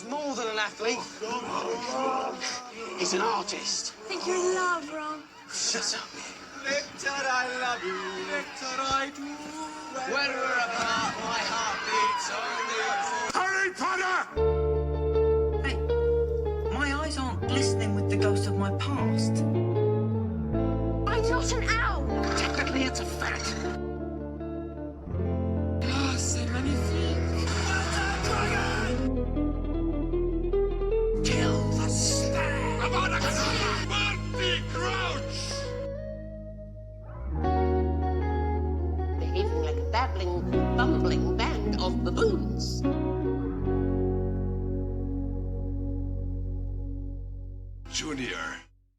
He's more than an athlete. He's an artist. I think you're in love, Ron. Shut up. Victor, I love you. Victor, I do. When we're apart, my heart beats only. Harry Potter! Hey, my eyes aren't glistening with the ghost of my past. I'm not an owl. Technically, it's a fact. Ah, c'est magnifique. Kill the stag. Marty Crouch! Behaving like a babbling, bumbling band of baboons. Junior.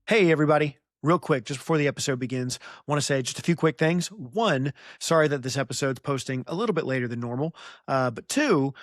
Hey, everybody. Real quick, just before the episode begins, I want to say just a few quick things. One, sorry that this episode's posting a little bit later than normal. But two,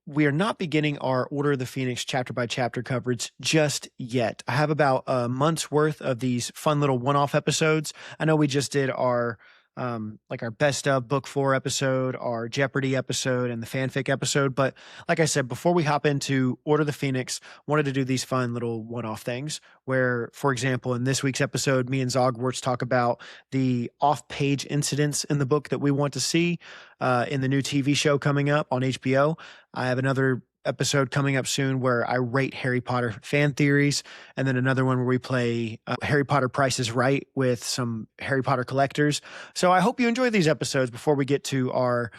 we are not beginning our Order of the Phoenix chapter by chapter coverage just yet. I have about a month's worth of these fun little one-off episodes. I know we just did our our best of book 4 episode, our Jeopardy episode, and the fanfic episode. But like I said, before we hop into Order of the Phoenix, wanted to do these fun little one-off things where, for example, in this week's episode, me and Zogwarts talk about the off-page incidents in the book that we want to see in the new TV show coming up on HBO. I have another episode coming up soon where I rate Harry Potter fan theories, and then another one where we play Harry Potter Price is Right with some Harry Potter collectors. So I hope you enjoy these episodes before we get to our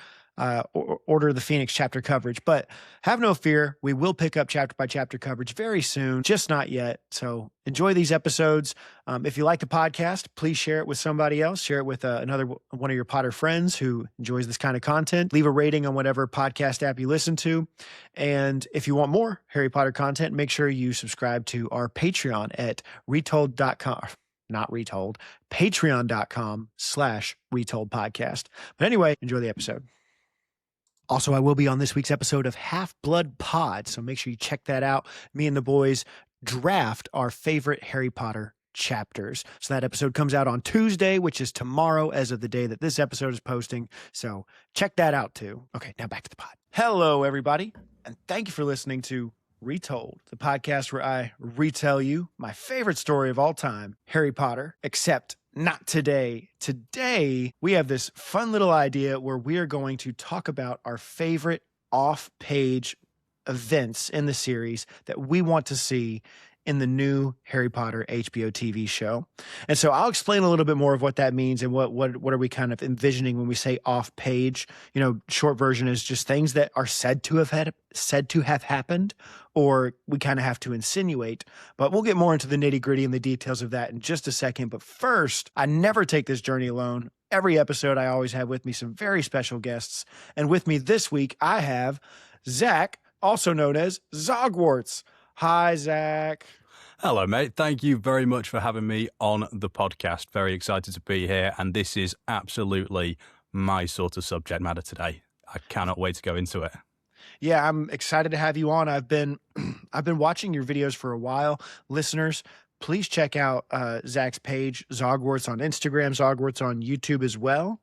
Order of the Phoenix chapter coverage. But have no fear, we will pick up chapter by chapter coverage very soon, just not yet. So enjoy these episodes. If you like the podcast, please share it with somebody else. Share it with another one of your Potter friends who enjoys this kind of content. Leave a rating on whatever podcast app you listen to. And if you want more Harry Potter content, make sure you subscribe to our Patreon at retold.com. Not retold, patreon.com/retold podcast. But anyway, enjoy the episode. Also, I will be on this week's episode of Half-Blood Pod, so make sure you check that out. Me and the boys draft our favorite Harry Potter chapters. So that episode comes out on Tuesday, which is tomorrow as of the day that this episode is posting. So check that out too. Okay, now back to the pod. Hello, everybody, and thank you for listening to Retold, the podcast where I retell you my favorite story of all time, Harry Potter, except not today. Today, we have this fun little idea where we are going to talk about our favorite off-page events in the series that we want to see in the new Harry Potter HBO TV show. And so I'll explain a little bit more of what that means and what are we kind of envisioning when we say off page. You know, short version is just things that are said to have happened, or we kind of have to insinuate. But we'll get more into the nitty-gritty and the details of that in just a second. But first, I never take this journey alone. Every episode, I always have with me some very special guests. And with me this week, I have Zach, also known as Zogwarts. Hi, Zach. Hello, mate. Thank you very much for having me on the podcast. Very excited to be here. And this is absolutely my sort of subject matter today. I cannot wait to go into it. Yeah, I'm excited to have you on. I've been watching your videos for a while. Listeners, please check out Zach's page, Zogwarts on Instagram, Zogwarts on YouTube as well.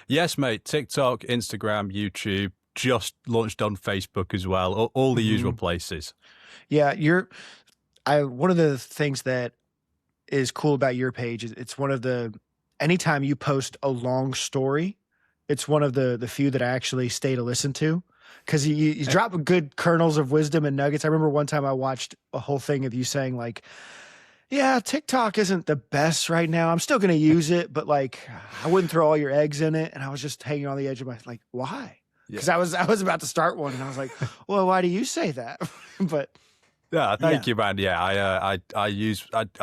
Yes, mate. TikTok, Instagram, YouTube, just launched on Facebook as well. All the usual places. Yeah, one of the things that is cool about your page is it's one of the, anytime you post a long story, it's one of the few that I actually stay to listen to, because you drop good kernels of wisdom and nuggets. I remember one time I watched a whole thing of you saying like, yeah, TikTok isn't the best right now. I'm still going to use it, but like I wouldn't throw all your eggs in it. And I was just hanging on the edge of my, like, why? Because I was about to start one and I was like, well, why do you say that? But yeah, thank you, man. Yeah, I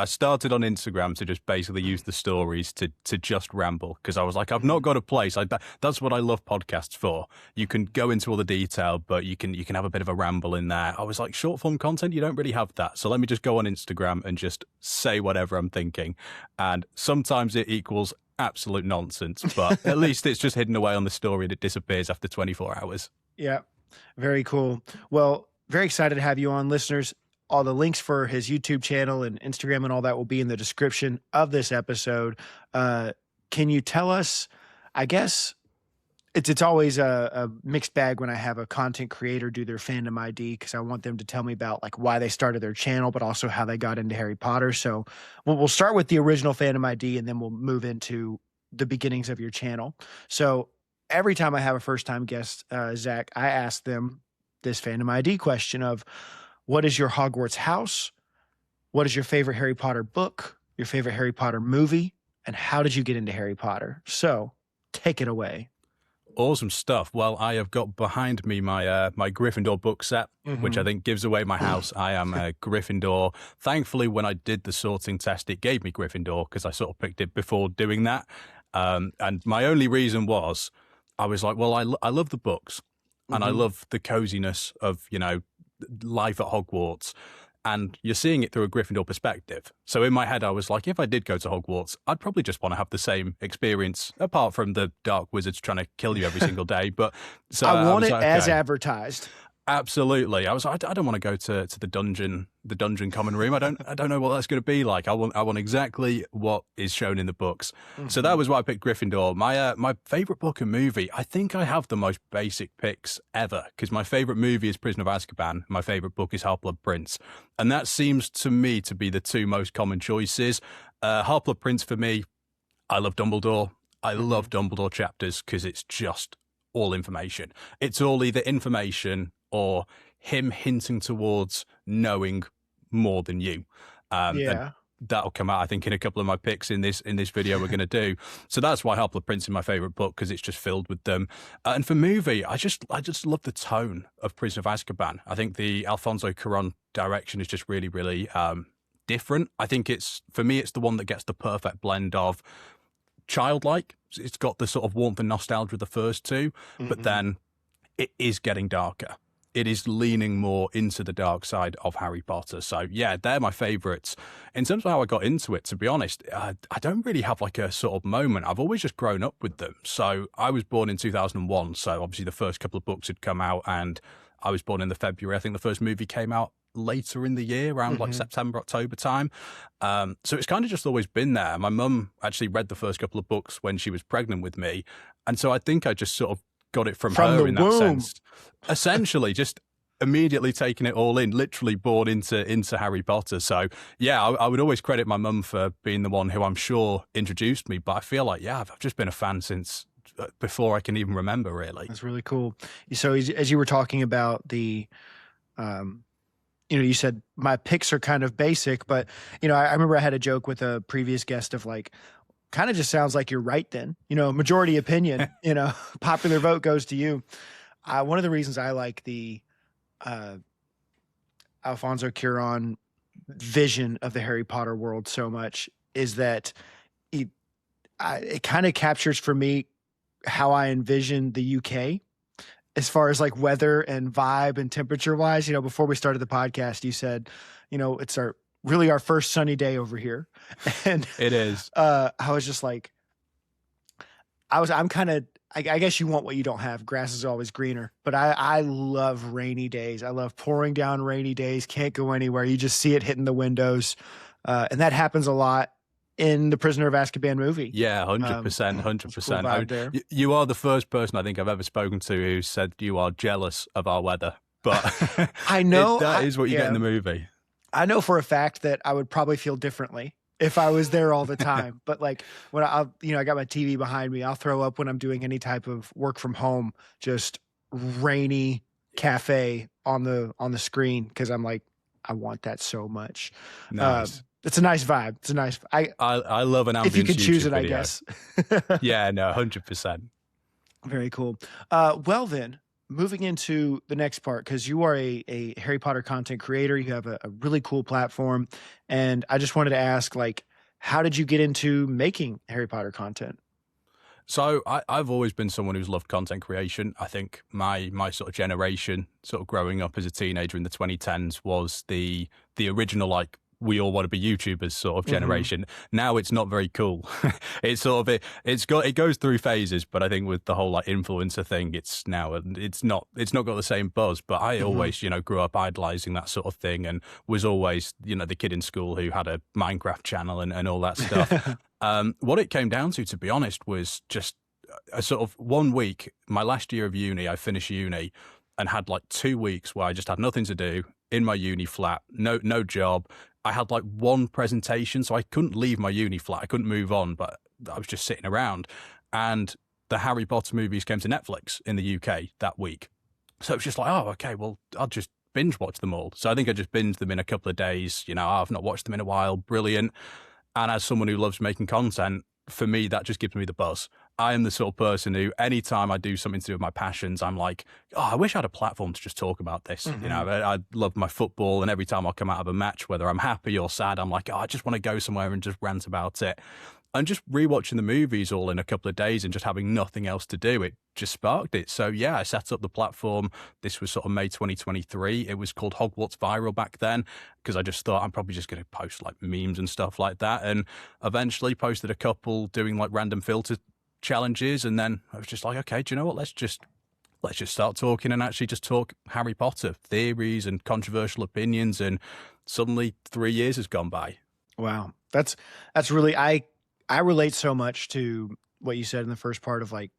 started on Instagram to just basically use the stories to just ramble, because I was like, I've not got a place. That's what I love podcasts for. You can go into all the detail, but you can have a bit of a ramble in there. I was like, short form content, you don't really have that. So let me just go on Instagram and just say whatever I'm thinking. And sometimes it equals absolute nonsense, but at least it's just hidden away on the story and it disappears after 24 hours. Yeah, very cool. Well, very excited to have you on, listeners. All the links for his YouTube channel and Instagram and all that will be in the description of this episode. Can you tell us, I guess, it's always a mixed bag when I have a content creator do their fandom ID, because I want them to tell me about like why they started their channel, but also how they got into Harry Potter. So we'll start with the original fandom ID, and then we'll move into the beginnings of your channel. So every time I have a first time guest, Zach, I ask them this fandom ID question of, what is your Hogwarts house? What is your favorite Harry Potter book? Your favorite Harry Potter movie? And how did you get into Harry Potter? So take it away. Awesome stuff. Well, I have got behind me my my Gryffindor book set, which I think gives away my house. I am a Gryffindor. Thankfully, when I did the sorting test, it gave me Gryffindor because I sort of picked it before doing that. And my only reason was, I was like, well, I love the books and I love the coziness of, you know, life at Hogwarts. And you're seeing it through a Gryffindor perspective. So in my head, I was like, if I did go to Hogwarts, I'd probably just want to have the same experience, apart from the dark wizards trying to kill you every single day. But so I want it like, as okay. advertised. Absolutely. I was like, I don't want to go to the dungeon common room. I don't know what that's going to be like. I want exactly what is shown in the books. So that was why I picked Gryffindor. My favorite book and movie, I think I have the most basic picks ever, because my favorite movie is Prisoner of Azkaban. My favorite book is Half-Blood Prince. And that seems to me to be the two most common choices. Half-Blood Prince for me, I love Dumbledore. I love Dumbledore chapters because it's just all information. It's all either information or him hinting towards knowing more than you. And that'll come out, I think, in a couple of my picks in this video we're going to do. So that's why Half-Blood Prince is my favorite book, because it's just filled with them. And for movie, I just love the tone of Prisoner of Azkaban. I think the Alfonso Cuarón direction is just really, really different. I think for me, it's the one that gets the perfect blend of childlike. It's got the sort of warmth and nostalgia of the first two, but then it is getting darker. It is leaning more into the dark side of Harry Potter. So yeah, they're my favourites. In terms of how I got into it, to be honest, I don't really have like a sort of moment. I've always just grown up with them. So I was born in 2001. So obviously the first couple of books had come out, and I was born in the February. I think the first movie came out later in the year, around like September, October time. So it's kind of just always been there. My mum actually read the first couple of books when she was pregnant with me. And so I think I just sort of got it from her in that sense. Essentially, just immediately taking it all in, literally born into Harry Potter. So yeah, I would always credit my mum for being the one who I'm sure introduced me. But I feel like, yeah, I've just been a fan since before I can even remember, really. That's really cool. So as you were talking about the, you said my picks are kind of basic, but I remember I had a joke with a previous guest of like, kind of just sounds like you're right then, majority opinion, popular vote goes to you. One of the reasons I like the Alfonso Cuarón vision of the Harry Potter world so much is that it kind of captures for me how I envision the UK as far as like weather and vibe and temperature wise. Before we started the podcast, you said, it's really our first sunny day over here. And it is. I was just like, I guess you want what you don't have. Grass is always greener, but I love rainy days. I love pouring down rainy days. Can't go anywhere. You just see it hitting the windows. And that happens a lot in the Prisoner of Azkaban movie. Yeah, 100%, 100%. Cool, you are the first person I think I've ever spoken to who said you are jealous of our weather, but I know that is what you get in the movie. I know for a fact that I would probably feel differently if I was there all the time. But like when I got my TV behind me, I'll throw up when I'm doing any type of work from home, just rainy cafe on the screen, because I'm like, I want that so much. Nice. It's a nice vibe. It's a nice. I love an ambience. If you could choose YouTube it, I video. guess. Yeah, no, 100%. Very cool. Well then, moving into the next part, because you are a Harry Potter content creator, you have a really cool platform, and I just wanted to ask, like, how did you get into making Harry Potter content? So I've always been someone who's loved content creation. I think my sort of generation, sort of growing up as a teenager in the 2010s, was the original, like, we all want to be YouTubers sort of generation. Now it's not very cool. It's sort of it goes through phases, but I think with the whole like influencer thing, it's not got the same buzz. But I always, grew up idolizing that sort of thing, and was always, the kid in school who had a Minecraft channel and all that stuff. What it came down to be honest, was just a sort of 1 week, my last year of uni, I finished uni and had like 2 weeks where I just had nothing to do in my uni flat, no job. I had like one presentation, so I couldn't leave my uni flat. I couldn't move on, but I was just sitting around. And the Harry Potter movies came to Netflix in the UK that week. So it was just like, oh, okay, well, I'll just binge watch them all. So I think I just binged them in a couple of days. You know, I've not watched them in a while. Brilliant. And as someone who loves making content, for me, that just gives me the buzz. I am the sort of person who, anytime I do something to do with my passions, I'm like, oh, I wish I had a platform to just talk about this. Mm-hmm. You know, I love my football, and every time I come out of a match, whether I'm happy or sad, I'm like, oh, I just want to go somewhere and just rant about it. And just rewatching the movies all in a couple of days and just having nothing else to do, it just sparked it. So yeah, I set up the platform. This was sort of May 2023. It was called Hogwarts Viral back then, because I just thought I'm probably just going to post like memes and stuff like that. And eventually posted a couple doing like random filter challenges. And then I was just like, okay, do you know what? Let's just start talking and actually just talk Harry Potter theories and controversial opinions. And suddenly 3 years has gone by. Wow. That's really, I relate so much to what you said in the first part of like,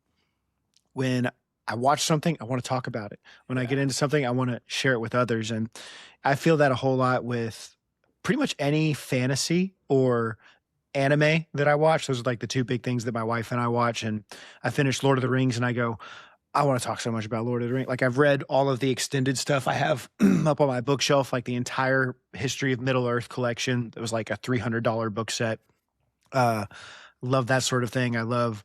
when I watch something, I want to talk about it. When I get into something, I want to share it with others. And I feel that a whole lot with pretty much any fantasy or anime that I watch. Those are like the two big things that my wife and I watch. And I finished Lord of the Rings and I go, I want to talk so much about Lord of the Rings. Like, I've read all of the extended stuff. I have up on my bookshelf, like the entire History of Middle Earth collection. It was like a $300 book set. Love that sort of thing. I love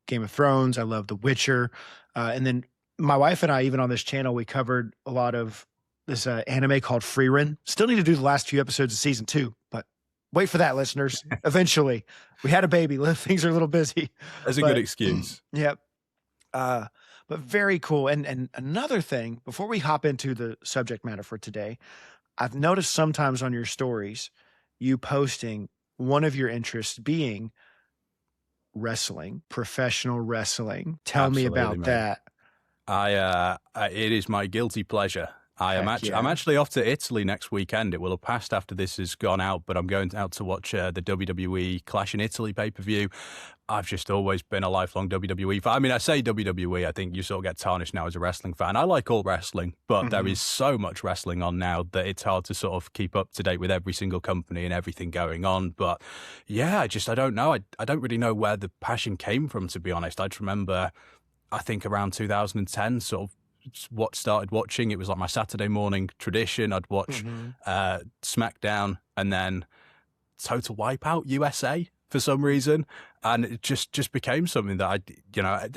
Game of Thrones. I love The Witcher. And then my wife and I, even on this channel, we covered a lot of this anime called Freerun. Still need to do the last few episodes of season 2, but wait for that, listeners. Eventually. We had a baby. Things are a little busy. That's a good excuse. Yep. But very cool. And another thing, before we hop into the subject matter for today, I've noticed sometimes on your stories, you posting one of your interests being wrestling, professional wrestling. Tell me about mate. that. It is my guilty pleasure. I'm actually off to Italy next weekend. It will have passed after this has gone out, but I'm going out to watch the WWE Clash in Italy pay-per-view. I've just always been a lifelong WWE fan. I mean, I say WWE, I think you sort of get tarnished now as a wrestling fan. I like all wrestling, but there is so much wrestling on now that it's hard to sort of keep up to date with every single company and everything going on. But yeah, I don't know. I don't really know where the passion came from, to be honest. I just remember, I think around 2010, sort of, what started watching. It was like my Saturday morning tradition. I'd watch SmackDown and then Total Wipeout USA for some reason, and it just became something that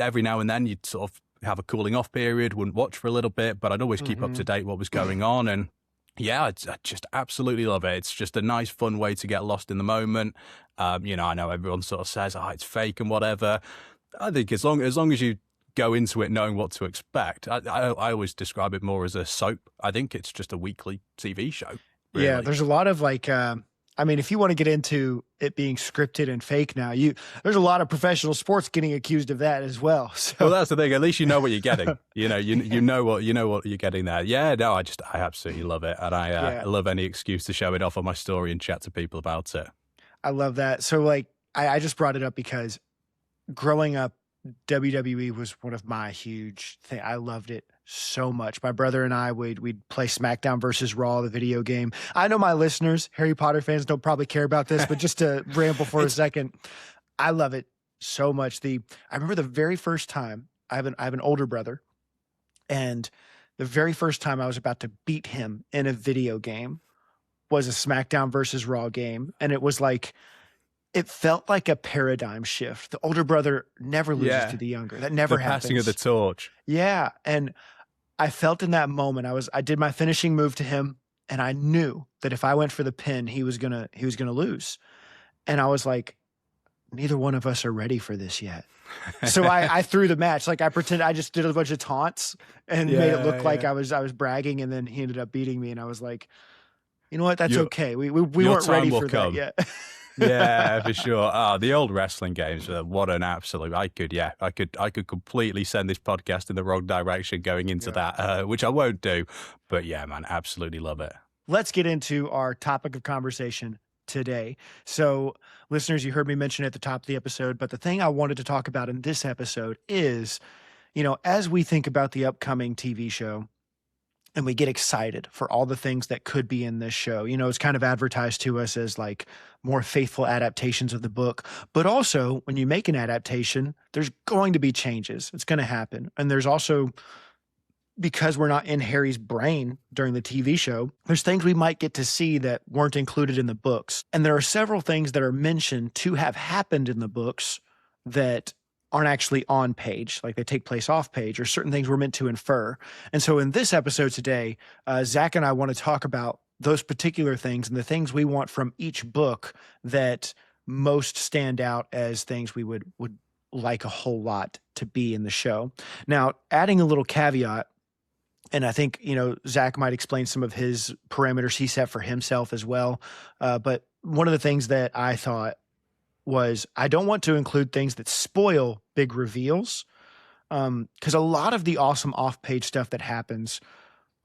every now and then you'd sort of have a cooling off period, wouldn't watch for a little bit, but I'd always keep up to date what was going on. And yeah, I just absolutely love it. It's just a nice, fun way to get lost in the moment. I know everyone sort of says, it's fake and whatever. I think as long as you go into it knowing what to expect. I always describe it more as a soap. I think it's just a weekly TV show. Really. Yeah, there's a lot of like, if you want to get into it being scripted and fake now, there's a lot of professional sports getting accused of that as well. So. Well, that's the thing. At least you know what you're getting. you know what you're getting there. Yeah, no, I absolutely love it, and I love any excuse to show it off on my story and chat to people about it. I love that. So like, I just brought it up because growing up, WWE was one of my huge things. I loved it so much. My brother and I we'd play SmackDown versus Raw, the video game. I know my listeners, Harry Potter fans, don't probably care about this, but just to ramble for a second, I love it so much. I remember the very first time I have an older brother, and the very first time I was about to beat him in a video game was a SmackDown versus Raw game, and it was like, it felt like a paradigm shift. The older brother never loses to the younger. That never happens. The passing of the torch. Yeah. And I felt in that moment, I did my finishing move to him, and I knew that if I went for the pin, he was gonna lose. And I was like, neither one of us are ready for this yet. So I threw the match. Like, I just did a bunch of taunts and made it look like I was bragging, and then he ended up beating me. And I was like, you know what? That's okay. We weren't ready for that yet. Yeah, for sure. The old wrestling games, what an absolute, I could completely send this podcast in the wrong direction going into that, which I won't do. But yeah, man, absolutely love it. Let's get into our topic of conversation, today. So, listeners, you heard me mention at the top of the episode, but the thing I wanted to talk about in this episode is, as we think about the upcoming TV show and we get excited for all the things that could be in this show, it's kind of advertised to us as like more faithful adaptations of the book. But also, when you make an adaptation, there's going to be changes. It's going to happen. And there's also, because we're not in Harry's brain during the TV show, there's things we might get to see that weren't included in the books. And there are several things that are mentioned to have happened in the books that aren't actually on page, like they take place off page, or certain things we're meant to infer. And so in this episode today, Zach and I want to talk about those particular things and the things we want from each book that most stand out as things we would like a whole lot to be in the show. Now, adding a little caveat, and I think, Zach might explain some of his parameters he set for himself as well. But one of the things that I thought was I don't want to include things that spoil big reveals, because a lot of the awesome off-page stuff that happens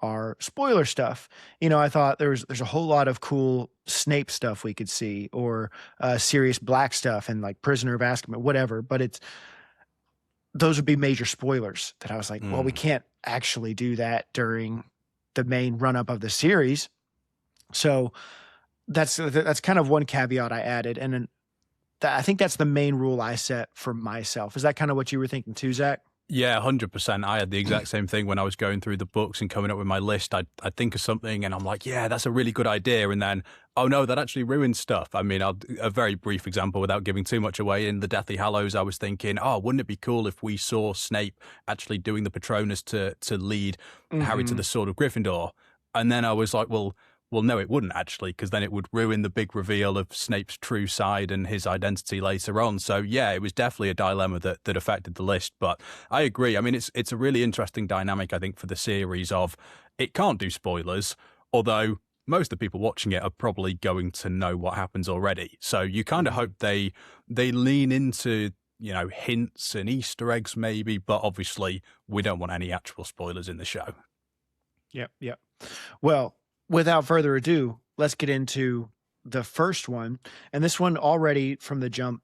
are spoiler stuff. I thought there's a whole lot of cool Snape stuff we could see, or Sirius Black stuff and like Prisoner of Azkaban, whatever. But those would be major spoilers that I was like, well, we can't actually do that during the main run-up of the series. So that's kind of one caveat I added. And then I think that's the main rule I set for myself. Is that kind of what you were thinking too, Zach? Yeah, 100%. I had the exact same thing when I was going through the books and coming up with my list. I'd think of something and I'm like, yeah, that's a really good idea. And then, oh no, that actually ruins stuff. I mean, a very brief example without giving too much away. In the Deathly Hallows, I was thinking, oh, wouldn't it be cool if we saw Snape actually doing the Patronus to lead Harry to the Sword of Gryffindor? And then I was like, well, no, it wouldn't actually, because then it would ruin the big reveal of Snape's true side and his identity later on. So yeah, it was definitely a dilemma that affected the list. But I agree. I mean, it's a really interesting dynamic, I think, for the series of it can't do spoilers, although most of the people watching it are probably going to know what happens already. So you kind of hope they lean into, hints and Easter eggs maybe, but obviously we don't want any actual spoilers in the show. Yep. Well, without further ado, let's get into the first one. And this one already from the jump,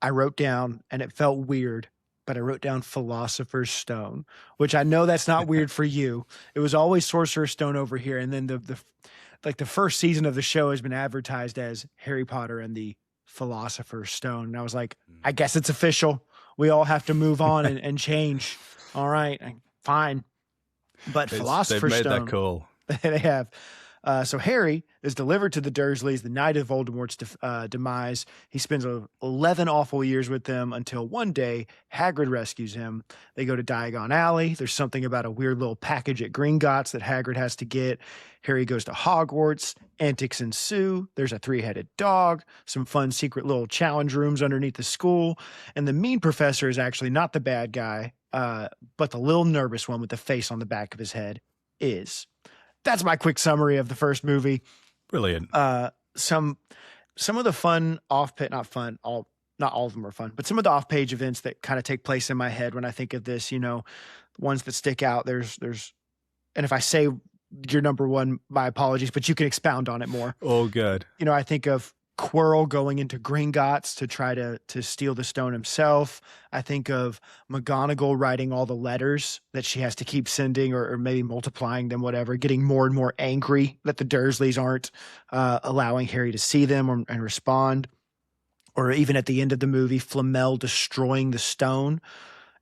I wrote down, and it felt weird, but I wrote down Philosopher's Stone, which I know that's not weird for you. It was always Sorcerer's Stone over here. And then the first season of the show has been advertised as Harry Potter and the Philosopher's Stone. And I was like, I guess it's official. We all have to move on and change. All right, fine. But Philosopher's Stone. They've made that cool. They have. So Harry is delivered to the Dursleys the night of Voldemort's demise. He spends 11 awful years with them until one day Hagrid rescues him. They go to Diagon Alley. There's something about a weird little package at Gringotts that Hagrid has to get. Harry goes to Hogwarts. Antics ensue. There's a three-headed dog, some fun secret little challenge rooms underneath the school. And the mean professor is actually not the bad guy, but the little nervous one with the face on the back of his head is. That's my quick summary of the first movie. Brilliant. Some of the fun not all of them are fun, but some of the off-page events that kind of take place in my head when I think of this, ones that stick out. There's, and if I say your number one, my apologies, but you can expound on it more. All good. I think of Quirrell going into Gringotts to try to steal the stone himself. I think of McGonagall writing all the letters that she has to keep sending or maybe multiplying them, whatever, getting more and more angry that the Dursleys aren't allowing Harry to see them and respond. Or even at the end of the movie, Flamel destroying the stone.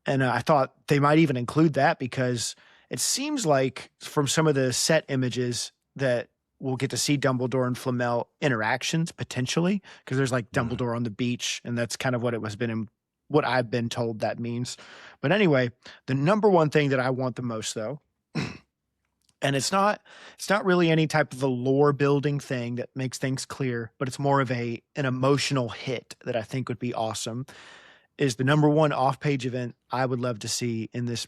And I thought they might even include that because it seems like from some of the set images that we'll get to see Dumbledore and Flamel interactions potentially, because there's like Dumbledore on the beach, and that's kind of what what I've been told that means. But anyway, the number one thing that I want the most though, and it's not really any type of a lore building thing that makes things clear, but it's more of an emotional hit that I think would be awesome, is the number one off-page event I would love to see in this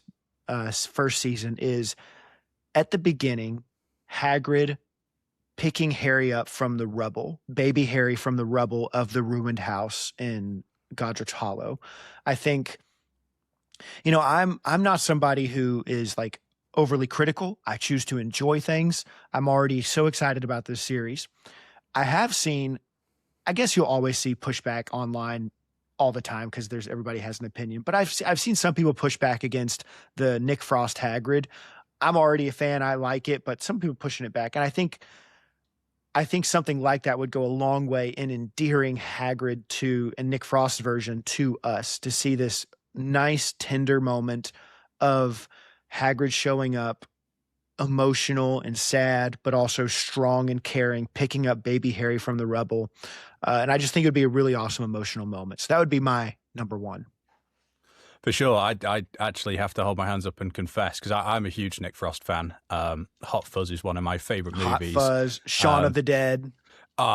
first season is at the beginning, Hagrid picking Harry up from the rubble, baby Harry from the rubble of the ruined house in Godric's Hollow. I think, I'm not somebody who is like overly critical. I choose to enjoy things. I'm already so excited about this series. I have seen, I guess you'll always see pushback online all the time because everybody has an opinion. But I've seen some people push back against the Nick Frost Hagrid. I'm already a fan. I like it, but some people pushing it back. And I think something like that would go a long way in endearing Hagrid to, and Nick Frost's version, to us, to see this nice, tender moment of Hagrid showing up emotional and sad, but also strong and caring, picking up baby Harry from the rubble. And I just think it would be a really awesome emotional moment. So that would be my number one. For sure. I actually have to hold my hands up and confess, because I'm a huge Nick Frost fan. Hot Fuzz is one of my favorite movies. Hot Fuzz, Shaun of the Dead.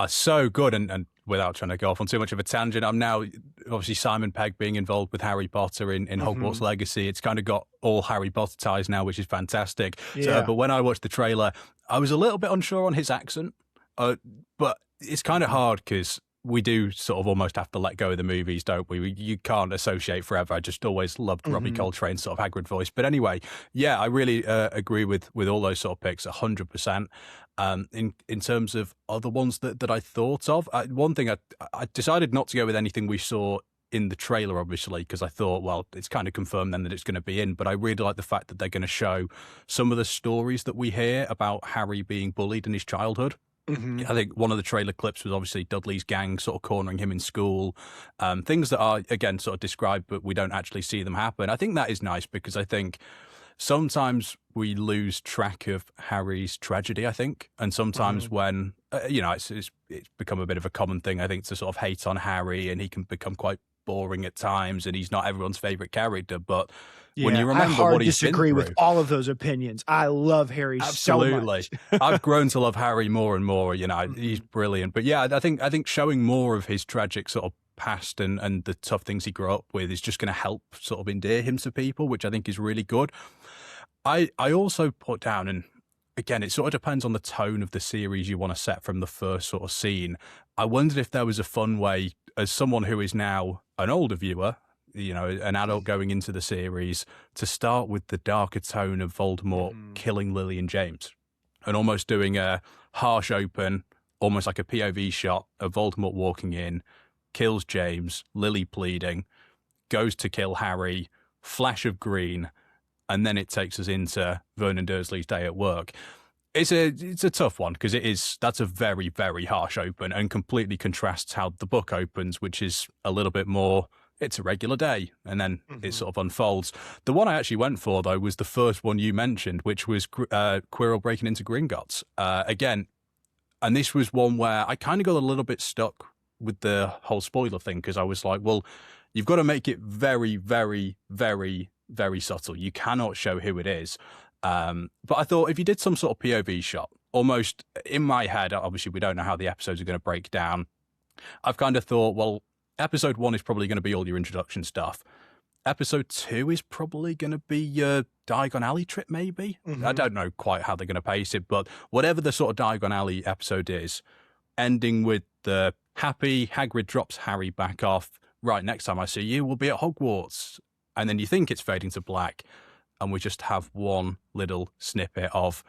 So good. And without trying to go off on too much of a tangent, I'm now, obviously, Simon Pegg being involved with Harry Potter in Hogwarts Legacy. It's kind of got all Harry Potter ties now, which is fantastic. Yeah. But when I watched the trailer, I was a little bit unsure on his accent. But it's kind of hard because we do sort of almost have to let go of the movies, don't we? You can't associate forever. I just always loved Robbie Coltrane's sort of Hagrid voice. But anyway, yeah, I really agree with all those sort of picks, 100%. In terms of other ones that I thought of, one thing I decided not to go with anything we saw in the trailer, obviously, because I thought, well, it's kind of confirmed then that it's going to be in. But I really like the fact that they're going to show some of the stories that we hear about Harry being bullied in his childhood. I think one of the trailer clips was obviously Dudley's gang sort of cornering him in school. Things that are, again, sort of described, but we don't actually see them happen. I think that is nice because I think sometimes we lose track of Harry's tragedy, I think. And sometimes when, it's become a bit of a common thing, I think, to sort of hate on Harry, and he can become quite boring at times, and he's not everyone's favorite character. But when you remember what he's disagree been with through, all of those opinions. I love Harry so much. I've grown to love Harry more and more. He's brilliant. But yeah, I think showing more of his tragic sort of past and the tough things he grew up with is just going to help sort of endear him to people, which I think is really good. I also put down, and again, it sort of depends on the tone of the series you want to set from the first sort of scene. I wondered if there was a fun way, as someone who is now an older viewer, an adult going into the series, to start with the darker tone of Voldemort killing Lily and James, and almost doing a harsh open, almost like a POV shot of Voldemort walking in, kills James, Lily pleading, goes to kill Harry, flash of green, and then it takes us into Vernon Dursley's day at work. It's a tough one because that's a very, very harsh open and completely contrasts how the book opens, which is a little bit more, it's a regular day, and then it sort of unfolds. The one I actually went for, though, was the first one you mentioned, which was Quirrell breaking into Gringotts. Again, and this was one where I kind of got a little bit stuck with the whole spoiler thing, because I was like, well, you've got to make it very, very, very, very subtle. You cannot show who it is. But I thought if you did some sort of POV shot, almost in my head, obviously we don't know how the episodes are going to break down. I've kind of thought, well, episode 1 is probably going to be all your introduction stuff. Episode 2 is probably going to be your Diagon Alley trip, maybe. I don't know quite how they're going to pace it, but whatever the sort of Diagon Alley episode is, ending with the happy Hagrid drops Harry back off. Right, next time I see you, we'll be at Hogwarts. And then you think it's fading to black, and we just have one little snippet of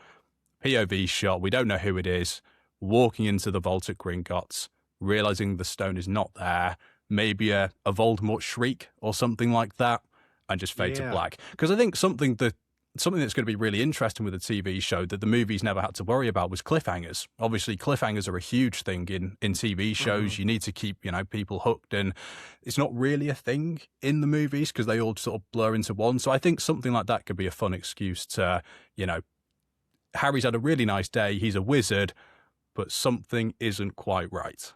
POV shot. We don't know who it is, walking into the vault at Gringotts, realizing the stone is not there, maybe a Voldemort shriek or something like that, and just fade to black. Because I think something that's going to be really interesting with the TV show that the movies never had to worry about was cliffhangers. Obviously, cliffhangers are a huge thing in TV shows. You need to keep, people hooked, and it's not really a thing in the movies because they all sort of blur into one. So I think something like that could be a fun excuse to, Harry's had a really nice day, he's a wizard, but something isn't quite right.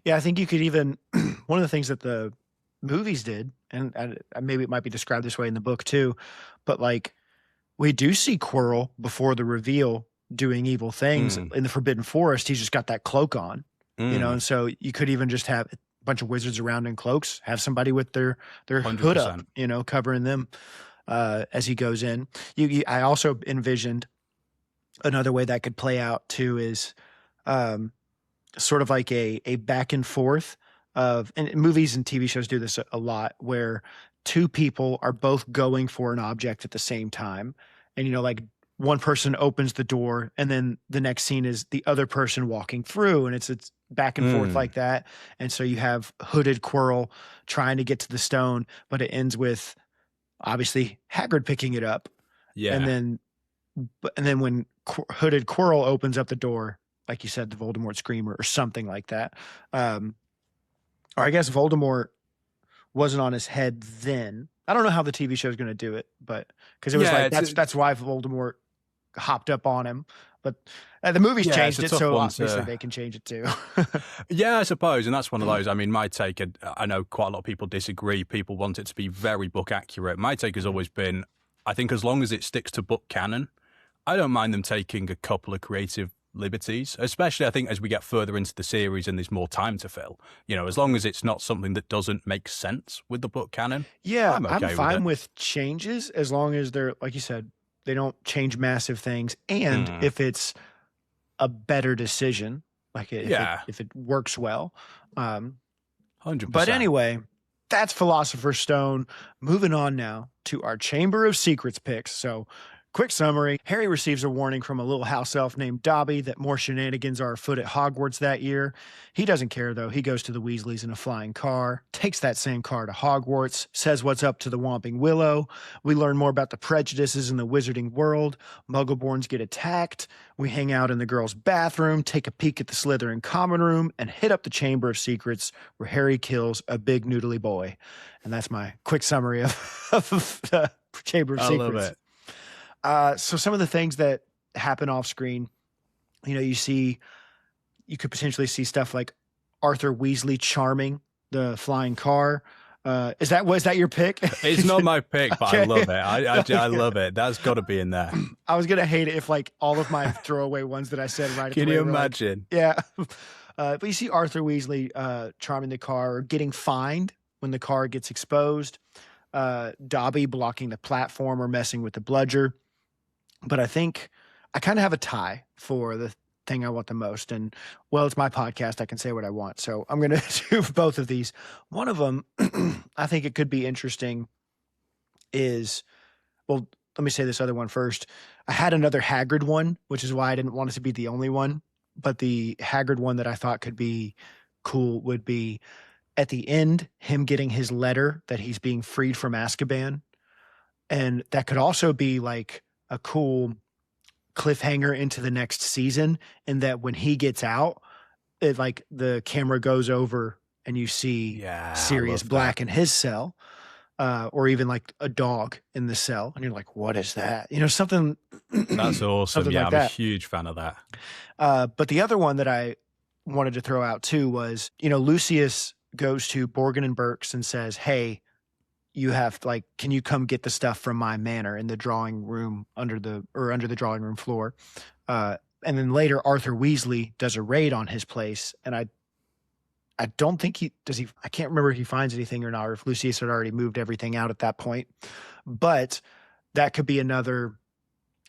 Yeah, I think you could even, one of the things that the movies did, and maybe it might be described this way in the book too, but like we do see Quirrell before the reveal doing evil things in the Forbidden Forest. He's just got that cloak on, and so you could even just have a bunch of wizards around in cloaks, have somebody with their 100%. Hood up, covering them as he goes in. I also envisioned another way that could play out too is sort of like a back and forth of, and movies and TV shows do this a lot, where two people are both going for an object at the same time. And, like one person opens the door and then the next scene is the other person walking through, and it's back and forth like that. And so you have hooded Quirrell trying to get to the stone, but it ends with obviously Hagrid picking it up. Yeah. And then when hooded Quirrell opens up the door, like you said, the Voldemort screamer or something like that. Or I guess Voldemort wasn't on his head then. I don't know how the TV show is going to do it, but because it was that's why Voldemort hopped up on him. But the movies changed it, so obviously they can change it too. Yeah, I suppose. And that's one of those. I mean, my take, I know quite a lot of people disagree. People want it to be very book accurate. My take has always been, I think as long as it sticks to book canon, I don't mind them taking a couple of creative liberties, especially I think as we get further into the series and there's more time to fill, as long as it's not something that doesn't make sense with the book canon. Yeah, I'm okay fine with with changes as long as they're, like you said, they don't change massive things. And if it's a better decision, like if it works well. 100%. But anyway, that's Philosopher's Stone. Moving on now to our Chamber of Secrets picks. So quick summary. Harry receives a warning from a little house elf named Dobby that more shenanigans are afoot at Hogwarts that year. He doesn't care, though. He goes to the Weasleys in a flying car, takes that same car to Hogwarts, says what's up to the Whomping Willow. We learn more about the prejudices in the wizarding world. Muggleborns get attacked. We hang out in the girls' bathroom, take a peek at the Slytherin common room, and hit up the Chamber of Secrets where Harry kills a big noodly boy. And that's my quick summary of the Chamber of Secrets. I love it. So some of the things that happen off screen, you could potentially see stuff like Arthur Weasley charming the flying car. Was that your pick? It's not my pick, but Okay. I love it. I love it. That's got to be in there. I was going to hate it if like all of my throwaway ones that I said right at Can the you way were like, imagine? yeah. But you see Arthur Weasley charming the car or getting fined when the car gets exposed. Dobby blocking the platform or messing with the bludger. But I think I kind of have a tie for the thing I want the most. And, well, it's my podcast. I can say what I want. So I'm going to do both of these. One of them, I think it could be interesting is, well, let me say this other one first. I had another Hagrid one, which is why I didn't want it to be the only one. But the Hagrid one that I thought could be cool would be at the end, him getting his letter that he's being freed from Azkaban. And that could also be like a cool cliffhanger into the next season, in that when he gets out, it like the camera goes over and you see Sirius Black in his cell, or even like a dog in the cell, and you're like, what is that? Something. That's awesome. Something Yeah, like I'm that. a huge fan of that. But the other one that I wanted to throw out too was, Lucius goes to Borgin and Burkes and says, hey, you have can you come get the stuff from my manor in the drawing room under the drawing room floor? And then later Arthur Weasley does a raid on his place. And I don't think I can't remember if he finds anything or not, or if Lucius had already moved everything out at that point, but that could be another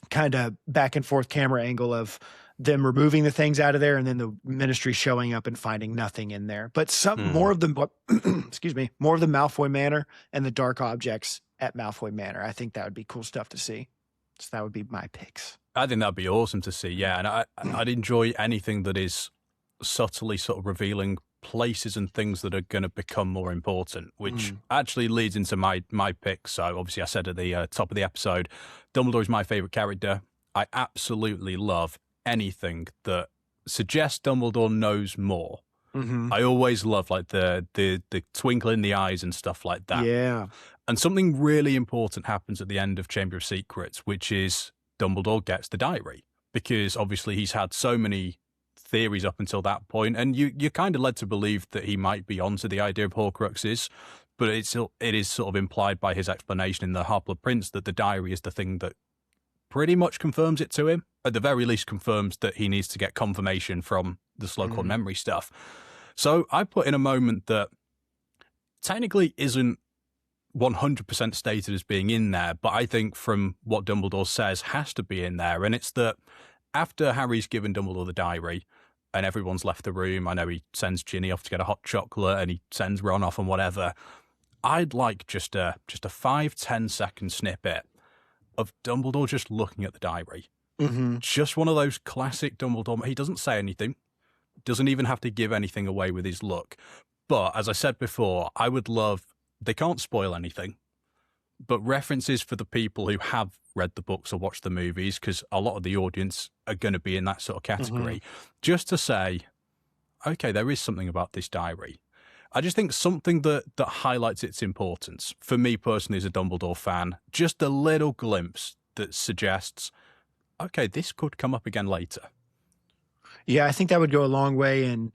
kind of back and forth camera angle of them removing the things out of there and then the ministry showing up and finding nothing in there. But more of the more of the Malfoy Manor and the dark objects at Malfoy Manor. I think that would be cool stuff to see. So that would be my picks. I think that'd be awesome to see. Yeah, and I'd enjoy anything that is subtly sort of revealing places and things that are going to become more important, which actually leads into my pick. So obviously I said at the top of the episode, Dumbledore is my favorite character. I absolutely love anything that suggests Dumbledore knows more. I always love like the twinkle in the eyes and stuff like that. Yeah. And something really important happens at the end of Chamber of Secrets, which is Dumbledore gets the diary, because obviously he's had so many theories up until that point, and you're kind of led to believe that he might be onto the idea of Horcruxes, but it is sort of implied by his explanation in the Half-Blood Prince that the diary is the thing that pretty much confirms it to him. At the very least, confirms that he needs to get confirmation from the Slughorn memory stuff. So I put in a moment that technically isn't 100% stated as being in there, but I think from what Dumbledore says has to be in there. And it's that after Harry's given Dumbledore the diary and everyone's left the room, I know he sends Ginny off to get a hot chocolate and he sends Ron off and whatever. I'd like just a 5-10 second snippet of Dumbledore just looking at the diary. Mm-hmm. Just one of those classic Dumbledore. He doesn't say anything, doesn't even have to give anything away with his look. But as I said before, I would love, they can't spoil anything, but references for the people who have read the books or watched the movies, because a lot of the audience are going to be in that sort of category, just to say, okay, there is something about this diary. I just think something that highlights its importance, for me personally as a Dumbledore fan, just a little glimpse that suggests, okay, this could come up again later. Yeah, I think that would go a long way in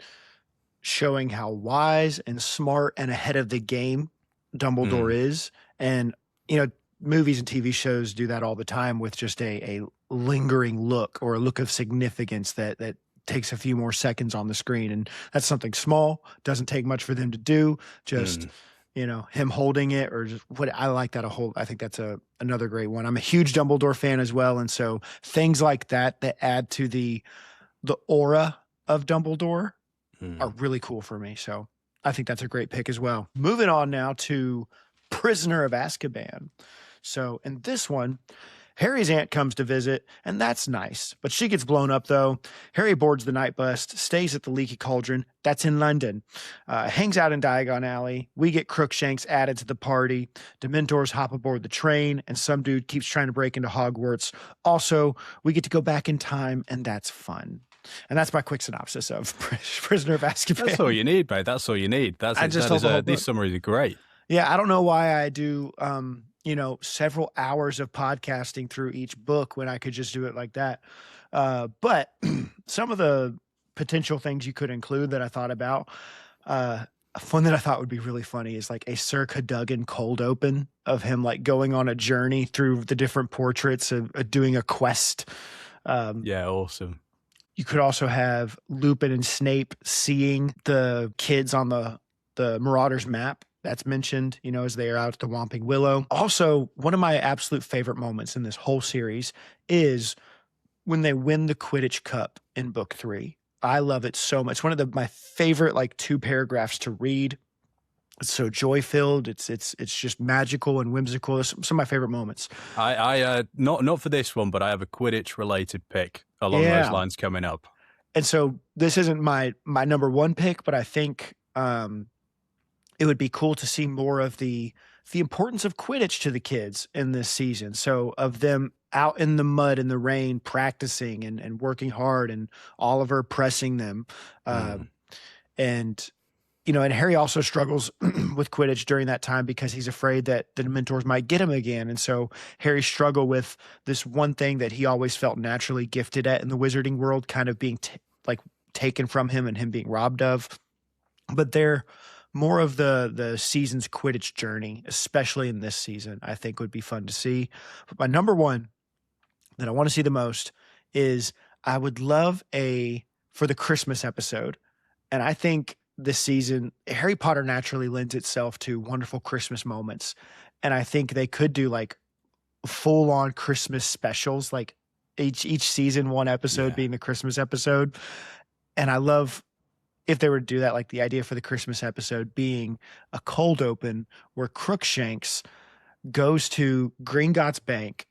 showing how wise and smart and ahead of the game Dumbledore is. And, you know, movies and TV shows do that all the time with just a lingering look or a look of significance that takes a few more seconds on the screen. And that's something small, doesn't take much for them to do. Just, you know, him holding it or just what I like that I think that's another great one. I'm a huge Dumbledore fan as well. And so things like that add to the aura of Dumbledore are really cool for me. So I think that's a great pick as well. Moving on now to Prisoner of Azkaban. So in this one, Harry's aunt comes to visit, and that's nice. But she gets blown up, though. Harry boards the night bus, stays at the Leaky Cauldron. That's in London. Hangs out in Diagon Alley. We get Crookshanks added to the party. Dementors hop aboard the train, and some dude keeps trying to break into Hogwarts. Also, we get to go back in time, and that's fun. And that's my quick synopsis of Prisoner of Azkaban. That's all you need, mate. That's all you need. These summaries are great. Yeah, I don't know why I do you know, several hours of podcasting through each book when I could just do it like that. But some of the potential things you could include that I thought about, one that I thought would be really funny is like a Sir Cadogan cold open of him like going on a journey through the different portraits of doing a quest. Yeah, awesome. You could also have Lupin and Snape seeing the kids on the Marauders map. That's mentioned, you know, as they are out at the Whomping Willow. Also, one of my absolute favorite moments in this whole series is when they win the Quidditch Cup in book 3. I love it so much. One of my favorite like 2 paragraphs to read. It's so joy-filled. It's just magical and whimsical. It's some of my favorite moments. I not for this one, but I have a Quidditch-related pick along those lines coming up. And so this isn't my number 1 pick, but I think it would be cool to see more of the importance of Quidditch to the kids in this season. So of them out in the mud and the rain practicing and working hard, and Oliver pressing them. And, you know, and Harry also struggles with Quidditch during that time because he's afraid that the Dementors might get him again. And so Harry's struggle with this one thing that he always felt naturally gifted at in the wizarding world kind of being taken from him and him being robbed of. But they're more of the season's Quidditch journey, especially in this season, I think would be fun to see. But my number 1 that I want to see the most is I would love for the Christmas episode. And I think this season, Harry Potter naturally lends itself to wonderful Christmas moments. And I think they could do like full on Christmas specials, like each season, one episode being the Christmas episode. And I love if they were to do that, like the idea for the Christmas episode being a cold open where Crookshanks goes to Gringotts Bank,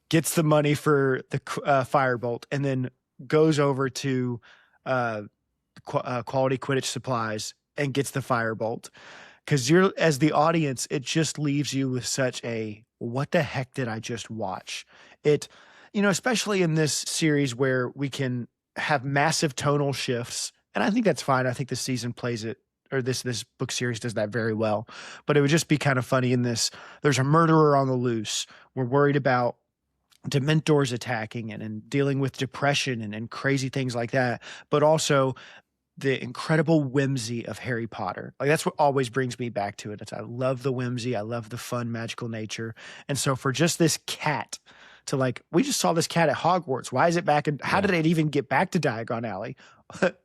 gets the money for the Firebolt, and then goes over to Quality Quidditch Supplies and gets the Firebolt. Because as the audience, it just leaves you with such a, what the heck did I just watch? It, you know, especially in this series where we can have massive tonal shifts. And I think that's fine. I think this season plays it, or this book series does that very well. But it would just be kind of funny in this. There's a murderer on the loose. We're worried about Dementors attacking and dealing with depression and crazy things like that. But also the incredible whimsy of Harry Potter. Like that's what always brings me back to it. I love the whimsy. I love the fun, magical nature. And so for just this cat to like, we just saw this cat at Hogwarts. Why is it back? How did it even get back to Diagon Alley?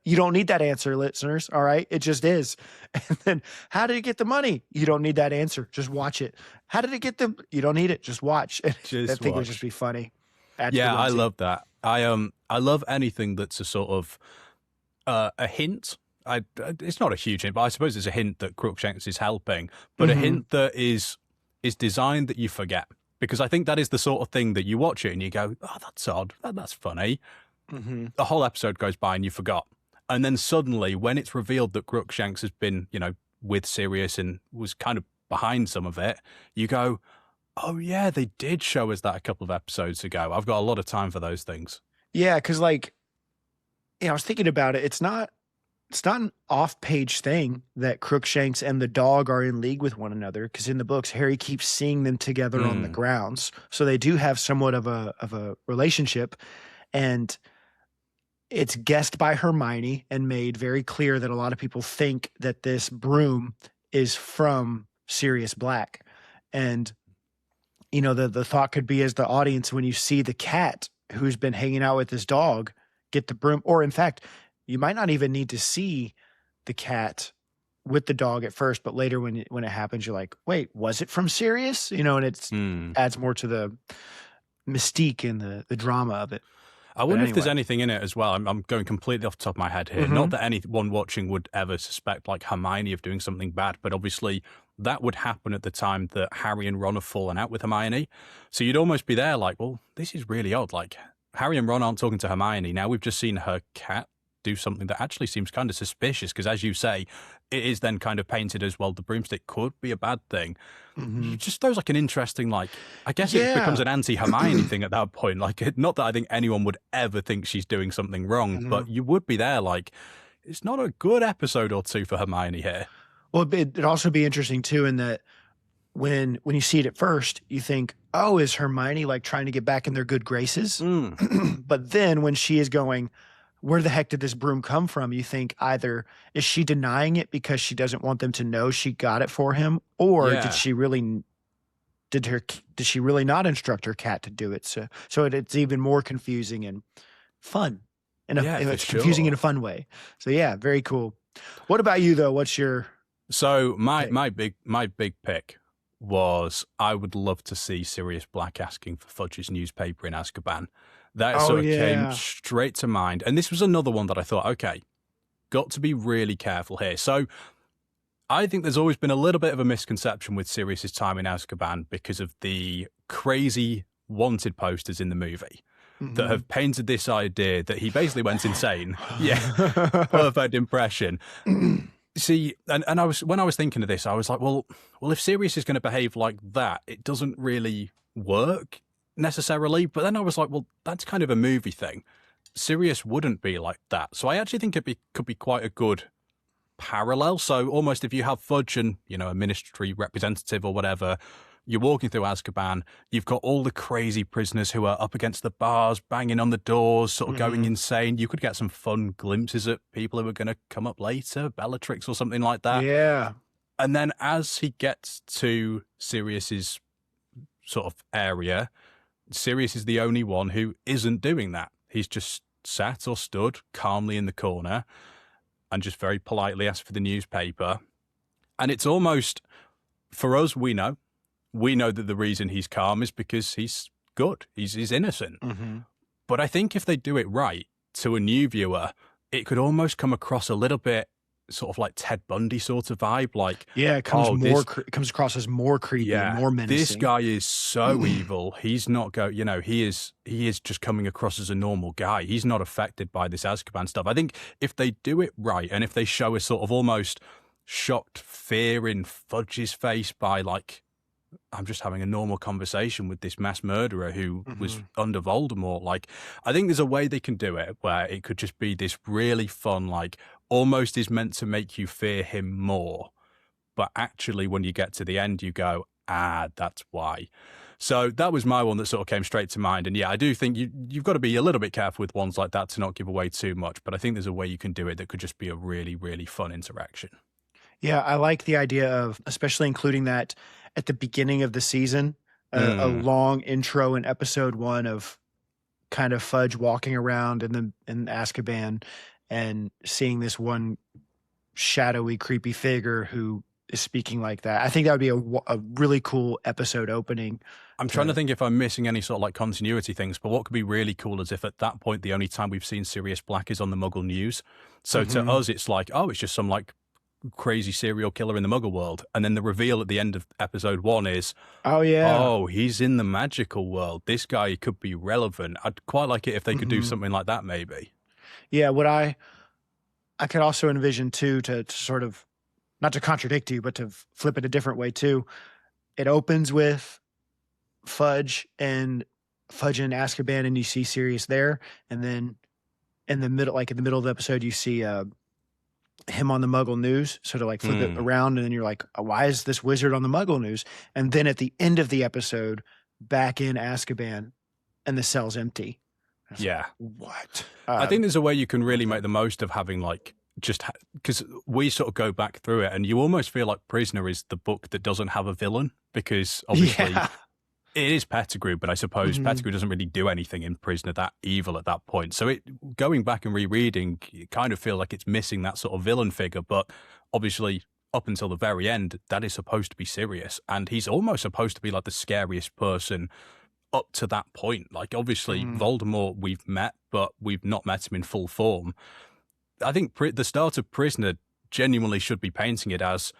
You don't need that answer, listeners. All right. It just is. And then how did it get the money? You don't need that answer. Just watch it. How did it get you don't need it. Just watch. I think it would just be funny. I love that. I love anything that's a sort of a hint. It's not a huge hint, but I suppose it's a hint that Crookshanks is helping, but a hint that is designed that you forget. because I think that is the sort of thing that you watch it and you go, oh, that's odd, that's funny. Mm-hmm. The whole episode goes by and you forgot. And then suddenly, when it's revealed that Crookshanks has been, with Sirius and was kind of behind some of it, you go, oh yeah, they did show us that a couple of episodes ago. I've got a lot of time for those things. Yeah, because I was thinking about it. It's not an off-page thing that Crookshanks and the dog are in league with one another, because in the books, Harry keeps seeing them together on the grounds. So they do have somewhat of a relationship, and it's guessed by Hermione and made very clear that a lot of people think that this broom is from Sirius Black. And, the thought could be, as the audience, when you see the cat who's been hanging out with his dog get the broom, or in fact, you might not even need to see the cat with the dog at first, but later when it happens, you're like, wait, was it from Sirius? And it adds more to the mystique and the drama of it. I wonder if there's anything in it as well. I'm going completely off the top of my head here. Not that anyone watching would ever suspect like Hermione of doing something bad, but obviously that would happen at the time that Harry and Ron have fallen out with Hermione. So you'd almost be there like, well, this is really odd. Like, Harry and Ron aren't talking to Hermione. Now we've just seen her cat do something that actually seems kind of suspicious, because as you say, it is then kind of painted as, well, the broomstick could be a bad thing. It just throws like an interesting, I guess it becomes an anti-Hermione thing at that point. Not that I think anyone would ever think she's doing something wrong, but you would be there like, it's not a good episode or two for Hermione here. Well, it'd also be interesting too, in that when you see it at first, you think, oh, is Hermione trying to get back in their good graces? But then when she is going, where the heck did this broom come from? You think either is she denying it because she doesn't want them to know she got it for him, or did she really not instruct her cat to do it? So it's even more confusing and fun. It's confusing in a fun way. So yeah, very cool. What about you though? What's your my big pick was, I would love to see Sirius Black asking for Fudge's newspaper in Azkaban. That sort of came straight to mind. And this was another one that I thought, okay, got to be really careful here. So I think there's always been a little bit of a misconception with Sirius's time in Azkaban because of the crazy wanted posters in the movie that have painted this idea that he basically went insane. Perfect impression. See, and when I was thinking of this, I was like, well, if Sirius is going to behave like that, it doesn't really work necessarily. But then I was like, well, that's kind of a movie thing. Sirius wouldn't be like that. So I actually think could be quite a good parallel. So almost if you have Fudge and, a ministry representative or whatever, you're walking through Azkaban, you've got all the crazy prisoners who are up against the bars, banging on the doors, sort of going insane. You could get some fun glimpses at people who are going to come up later, Bellatrix or something like that. Yeah. And then as he gets to Sirius's sort of area, Sirius is the only one who isn't doing that. He's just sat or stood calmly in the corner and just very politely asked for the newspaper. And it's almost, for us, we know that the reason he's calm is because he's good. He's innocent. But I think if they do it right to a new viewer, it could almost come across a little bit sort of like Ted Bundy sort of vibe. It comes across as more creepy, more menacing. This guy is so evil. He's not he is just coming across as a normal guy. He's not affected by this Azkaban stuff. I think if they do it right, and if they show a sort of almost shocked fear in Fudge's face by I'm just having a normal conversation with this mass murderer who was under Voldemort. I think there's a way they can do it where it could just be this really fun, almost is meant to make you fear him more. But actually, when you get to the end, you go, that's why. So that was my one that sort of came straight to mind. And yeah, I do think you've got to be a little bit careful with ones like that to not give away too much. But I think there's a way you can do it that could just be a really, really fun interaction. Yeah, I like the idea of especially including that at the beginning of the season, a long intro in episode 1 of kind of Fudge walking around in Azkaban and seeing this one shadowy, creepy figure who is speaking like that. I think that would be a really cool episode opening. I'm trying to think if I'm missing any sort of continuity things, but what could be really cool is if at that point the only time we've seen Sirius Black is on the Muggle news. So to us, it's it's just some crazy serial killer in the Muggle world. And then the reveal at the end of episode 1 is, Oh yeah. oh, he's in the magical world. This guy could be relevant. I'd quite like it if they could do something like that, maybe. Yeah, what I could also envision too, to sort of, not to contradict you, but to flip it a different way too. It opens with Fudge and Azkaban, and you see Sirius there, and then in the middle of the episode, you see him on the Muggle news, sort of like flip it around, and then you're like, why is this wizard on the Muggle news? And then at the end of the episode, back in Azkaban, and the cell's empty. Yeah. What? I think there's a way you can really make the most of having like because we sort of go back through it and you almost feel like Prisoner is the book that doesn't have a villain, because obviously it is Pettigrew, but I suppose Pettigrew doesn't really do anything in Prisoner that evil at that point. So going back and rereading, you kind of feel like it's missing that sort of villain figure, but obviously up until the very end, that is supposed to be Sirius, and he's almost supposed to be like the scariest person up to that point. Like, obviously, Voldemort we've met, but we've not met him in full form. I think the start of Prisoner genuinely should be painting it as,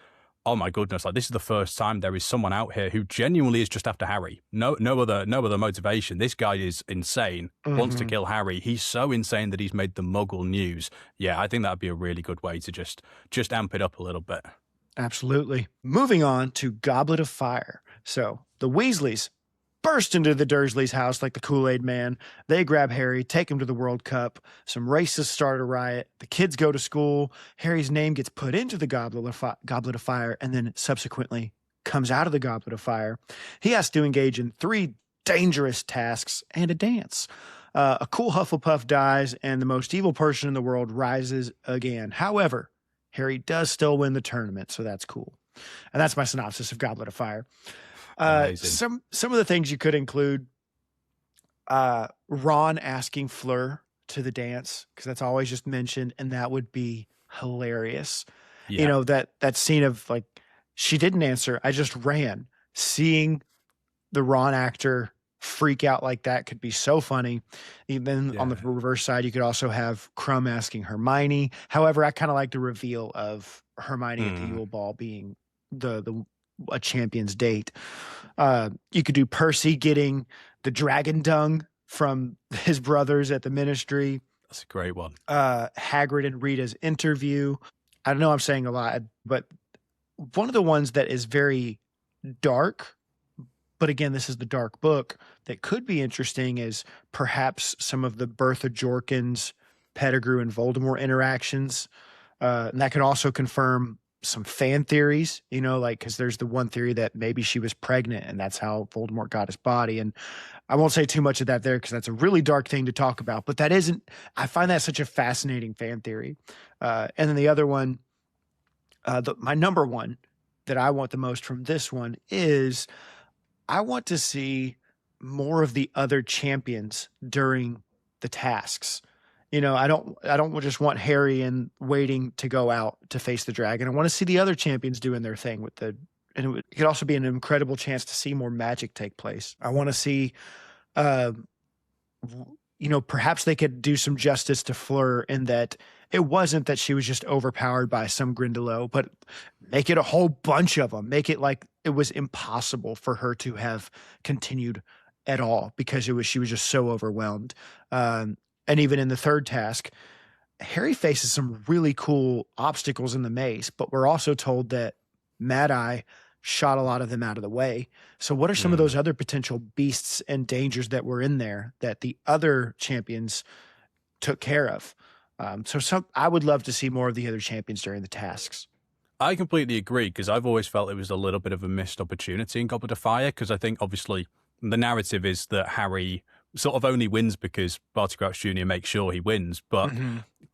oh my goodness, like this is the first time there is someone out here who genuinely is just after Harry. No other motivation. This guy is insane, wants to kill Harry. He's so insane that he's made the Muggle news. Yeah, I think that'd be a really good way to just amp it up a little bit. Absolutely. Moving on to Goblet of Fire. So the Weasleys burst into the Dursleys' house like the Kool-Aid man. They grab Harry, take him to the World Cup. Some racists start a riot. The kids go to school. Harry's name gets put into the Goblet of Fire and then subsequently comes out of the Goblet of Fire. He has to engage in 3 dangerous tasks and a dance. A cool Hufflepuff dies and the most evil person in the world rises again. However, Harry does still win the tournament, so that's cool. And that's my synopsis of Goblet of Fire. Some of the things you could include, Ron asking Fleur to the dance, because that's always just mentioned, and that would be hilarious. Yeah. You know, that scene of like, she didn't answer, I just ran. Seeing the Ron actor freak out like that could be so funny. Even on the reverse side, you could also have Crumb asking Hermione. However, I kind of like the reveal of Hermione at the Yule Ball being a champion's date. You could do Percy getting the dragon dung from his brothers at the Ministry. That's a great one. Hagrid and Rita's interview. I know I'm saying a lot, but one of the ones that is very dark, but again, this is the dark book, that could be interesting is perhaps some of the Bertha Jorkins, Pettigrew, and Voldemort interactions. And that could also confirm some fan theories, you know, like, because there's the one theory that maybe she was pregnant and that's how Voldemort got his body. And I won't say too much of that there because that's a really dark thing to talk about, but that isn't, I find that such a fascinating fan theory. And then the other one, my number one that I want the most from this one is I want to see more of the other champions during the tasks. You know, I don't just want Harry and waiting to go out to face the dragon. I want to see the other champions doing their thing and it could also be an incredible chance to see more magic take place. I want to see, you know, perhaps they could do some justice to Fleur in that it wasn't that she was just overpowered by some Grindylow, but make it a whole bunch of them. Make it like it was impossible for her to have continued at all because she was just so overwhelmed. And even in the third task, Harry faces some really cool obstacles in the maze, but we're also told that Mad Eye shot a lot of them out of the way. So what are some of those other potential beasts and dangers that were in there that the other champions took care of? I would love to see more of the other champions during the tasks. I completely agree, because I've always felt it was a little bit of a missed opportunity in Goblet of Fire, because I think obviously the narrative is that Harry sort of only wins because Barty Crouch Jr. makes sure he wins. But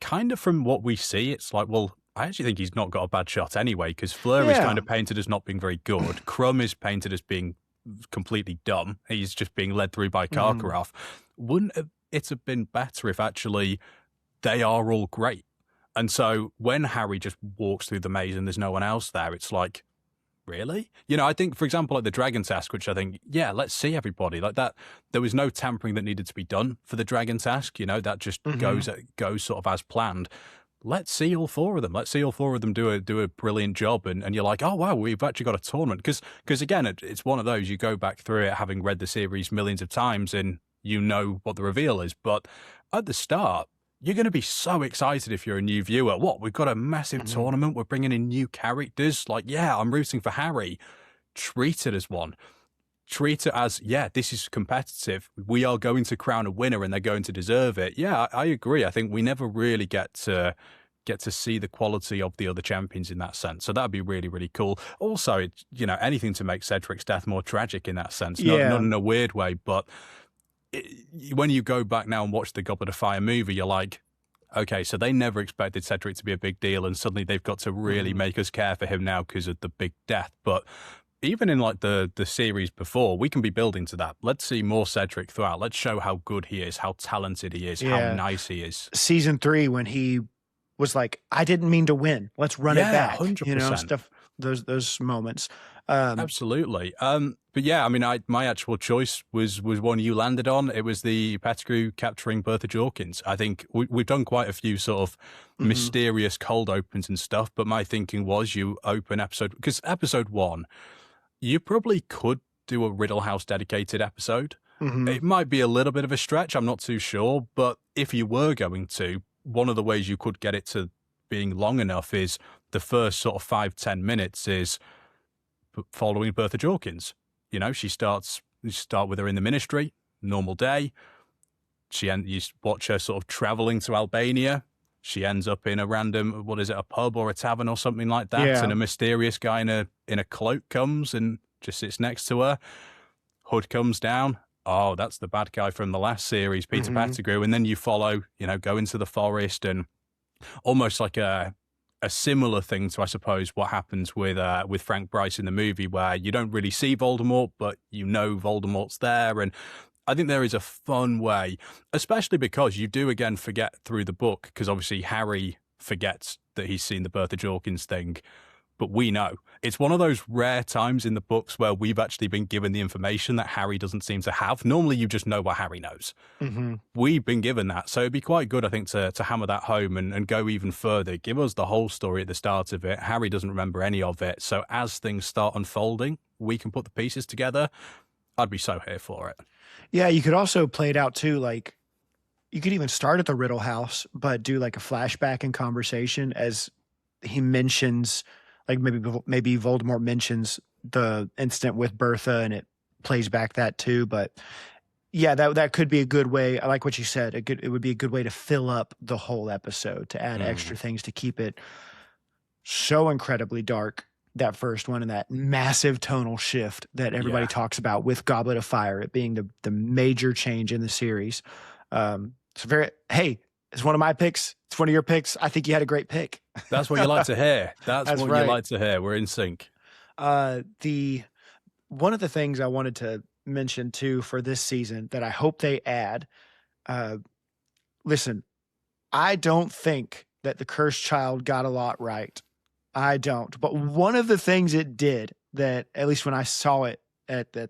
kind of from what we see, it's like, well, I actually think he's not got a bad shot anyway, because Fleur is kind of painted as not being very good. Crumb is painted as being completely dumb. He's just being led through by Karkaroff. Wouldn't it have been better if actually they are all great? And so when Harry just walks through the maze and there's no one else there, it's like, really? You know, I think, for example, like the Dragon Task, which I think, yeah, let's see everybody. Like that, there was no tampering that needed to be done for the Dragon Task. You know, that just goes sort of as planned. let's see all 4 of them. Let's see all 4 of them do a brilliant job. And you're like, oh, wow, we've actually got a tournament. Because again, it's one of those, you go back through it having read the series millions of times and you know what the reveal is. But at the start, you're going to be so excited if you're a new viewer. What? We've got a massive tournament. We're bringing in new characters. Like, yeah, I'm rooting for Harry. Treat it as one. Treat it as, yeah, this is competitive. We are going to crown a winner and they're going to deserve it. Yeah, I agree. I think we never really get to see the quality of the other champions in that sense. So that'd be really, really cool. Also, anything to make Cedric's death more tragic in that sense. Not in a weird way, but when you go back now and watch the Goblet of Fire movie, you're like, okay, so they never expected Cedric to be a big deal, and suddenly they've got to really make us care for him now because of the big death. But even in like the series before, we can be building to that. Let's see more Cedric throughout. Let's show how good he is, how talented he is, how nice he is. Season 3, when he was like, I didn't mean to win. Let's run it back. 100%. Stuff, those moments. Absolutely. But yeah, I mean, my actual choice was one you landed on. It was the Pettigrew capturing Bertha Jorkins. I think we've done quite a few sort of mysterious cold opens and stuff, but my thinking was you open because episode 1, you probably could do a Riddle House dedicated episode. It might be a little bit of a stretch, I'm not too sure, but if you were going to, one of the ways you could get it to being long enough is the first sort of 5-10 minutes is following Bertha Jorkins. You start with her in the ministry, normal day. You watch her sort of traveling to Albania. She ends up in a random, a pub or a tavern or something like that. Yeah. And a mysterious guy in a cloak comes and just sits next to her. Hood comes down. Oh, that's the bad guy from the last series, Peter Pettigrew. And then you follow, go into the forest, and almost like a similar thing to, I suppose, what happens with Frank Bryce in the movie, where you don't really see Voldemort, but Voldemort's there. And I think there is a fun way, especially because you do again forget through the book, because obviously Harry forgets that he's seen the Bertha Jorkins thing, but we know. It's one of those rare times in the books where we've actually been given the information that Harry doesn't seem to have. Normally you just know what Harry knows. We've been given that. So it'd be quite good, I think, to hammer that home and go even further. Give us the whole story at the start of it. Harry doesn't remember any of it. So as things start unfolding, we can put the pieces together. I'd be so here for it. Yeah, you could also play it out too. Like, you could even start at the Riddle House, but do like a flashback and conversation as he mentions, like maybe Voldemort mentions the incident with Bertha, and it plays back that too. But yeah, that could be a good way. I like what you said. It would be a good way to fill up the whole episode, to add extra things to keep it so incredibly dark. That first one, and that massive tonal shift that everybody talks about with Goblet of Fire, it being the major change in the series. It's one of my picks. It's one of your picks. I think you had a great pick. That's what you like to hear. That's what right. you like to hear. We're in sync. One of the things I wanted to mention too for this season that I hope they add, listen, I don't think that the Cursed Child got a lot right. I don't. But one of the things it did, that at least when I saw it at the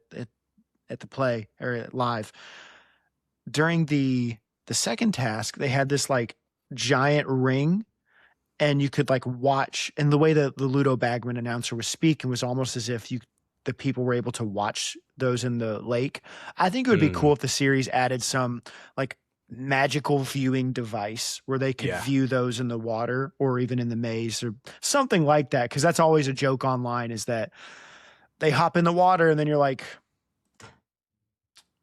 play or live, during the second task, they had this like giant ring, and you could like watch, and the way that the Ludo Bagman announcer was speaking was almost as if the people were able to watch those in the lake. I think it would be cool if the series added some like magical viewing device where they could view those in the water or even in the maze or something like that. Cause that's always a joke online, is that they hop in the water and then you're like,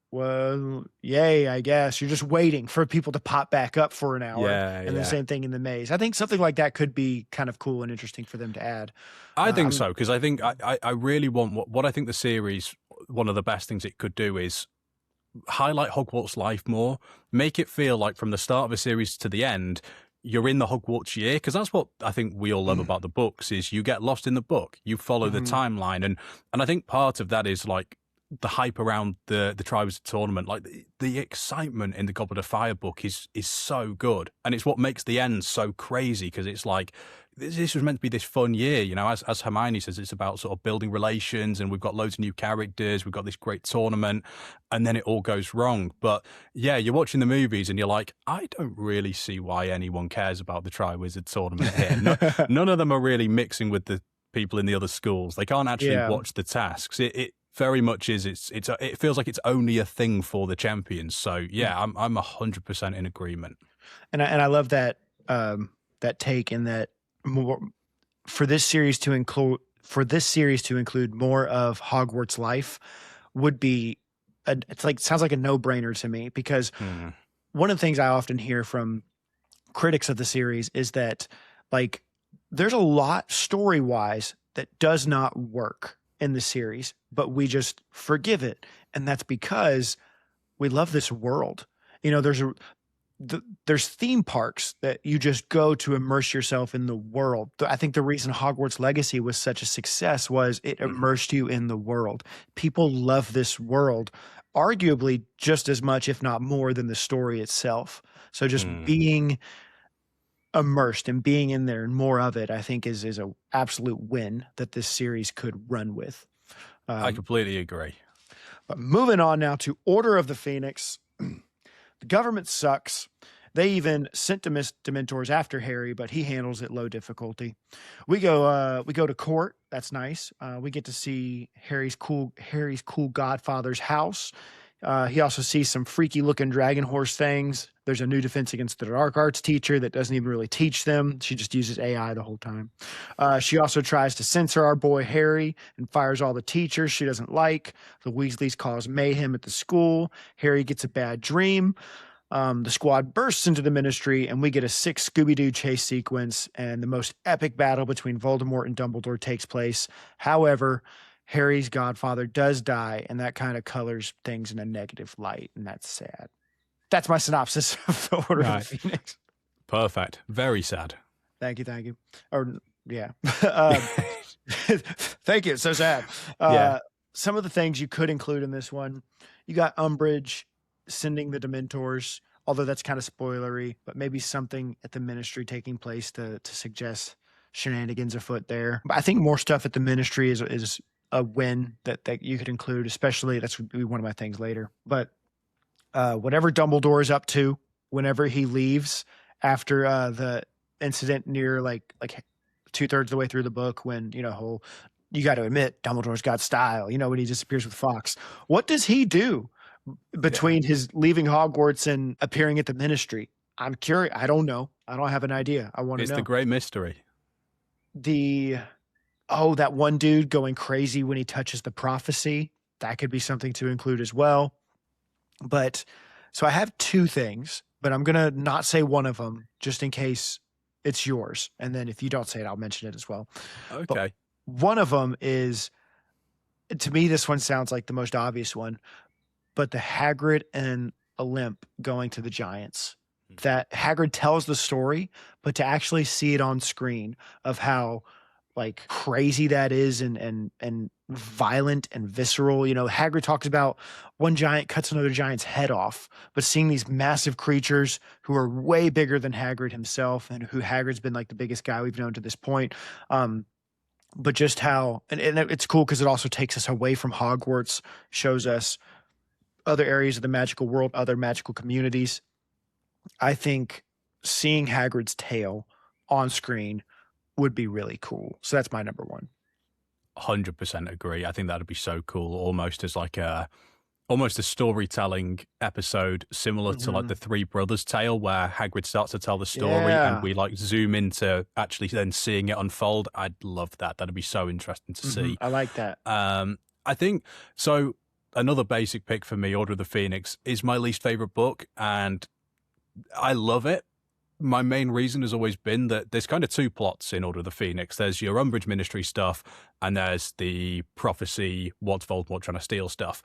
well, yay, I guess. You're just waiting for people to pop back up for an hour. And the same thing in the maze. I think something like that could be kind of cool and interesting for them to add. I think so, because I think I really want what I think the series, one of the best things it could do is highlight Hogwarts life more, make it feel like from the start of a series to the end, you're in the Hogwarts year, because that's what I think we all love about the books, is you get lost in the book, you follow the timeline, and I think part of that is like the hype around the Triwizard tournament, like the excitement in the Goblet of Fire book is so good, and it's what makes the end so crazy, because it's like this was meant to be this fun year, you know, as Hermione says, it's about sort of building relations, and we've got loads of new characters, we've got this great tournament, and then it all goes wrong. But yeah, you're watching the movies and you're like, I don't really see why anyone cares about the Triwizard tournament here. None of them are really mixing with the people in the other schools. They can't actually watch the tasks. It very much is. It feels like it's only a thing for the champions. So yeah, I'm 100% in agreement. And I love that that take, in that more for this series to include more of Hogwarts life would be sounds like a no-brainer to me, because one of the things I often hear from critics of the series is that, like, there's a lot story-wise that does not work in the series, but we just forgive it. And that's because we love this world. You know, there's theme parks that you just go to immerse yourself in the world. I think the reason Hogwarts Legacy was such a success was it immersed you in the world. People love this world, arguably just as much, if not more, than the story itself. So just being immersed and being in there and more of it, I think is a absolute win that this series could run with. I completely agree. But moving on now to Order of the Phoenix. The government sucks. They even sent Dementors after Harry, but he handles it low difficulty. We go to court. That's nice. We get to see Harry's cool godfather's house. He also sees some freaky looking dragon horse things. There's a new defense against the dark arts teacher that doesn't even really teach them. She just uses AI the whole time. She also tries to censor our boy Harry and fires all the teachers she doesn't like. The Weasleys cause mayhem at the school. Harry gets a bad dream. The squad bursts into the Ministry, and we get a 6 Scooby-Doo chase sequence, and the most epic battle between Voldemort and Dumbledore takes place. However, Harry's godfather does die, and that kind of colors things in a negative light, and that's sad. That's my synopsis of the Order of the Phoenix. Perfect. Very sad. Thank you. Or, yeah. Thank you. It's so sad. Some of the things you could include in this one, you got Umbridge sending the Dementors, although that's kind of spoilery, but maybe something at the Ministry taking place to suggest shenanigans afoot there. But I think more stuff at the Ministry is a win that you could include, especially that's would be one of my things later. But whatever Dumbledore is up to, whenever he leaves after the incident near like 2/3 of the way through the book, when, you know, you got to admit Dumbledore's got style, you know, when he disappears with Fox. What does he do between his leaving Hogwarts and appearing at the Ministry? I'm curious. I don't know. I don't have an idea. I want to know. It's the great mystery. That one dude going crazy when he touches the prophecy. That could be something to include as well. But so I have 2 things, but I'm going to not say one of them just in case it's yours. And then if you don't say it, I'll mention it as well. Okay. But one of them is, to me, this one sounds like the most obvious one, but the Hagrid and Olymp going to the Giants. That Hagrid tells the story, but to actually see it on screen of how like crazy that is and violent and visceral. You know, Hagrid talks about one giant cuts another giant's head off, but seeing these massive creatures who are way bigger than Hagrid himself, and who Hagrid's been like the biggest guy we've known to this point. But just how, and it's cool because it also takes us away from Hogwarts, shows us other areas of the magical world, other magical communities. I think seeing Hagrid's tail on screen would be really cool. So that's my number one. 100% agree. I think that'd be so cool, almost as like almost a storytelling episode similar to like the Three Brothers tale, where Hagrid starts to tell the story and we like zoom into actually then seeing it unfold. I'd love that. That'd be so interesting to see. I like that. I think so. Another basic pick for me, Order of the Phoenix, is my least favorite book, and I love it. My main reason has always been that there's kind of 2 plots in Order of the Phoenix. There's your Umbridge Ministry stuff, and there's the prophecy, what's Voldemort trying to steal stuff.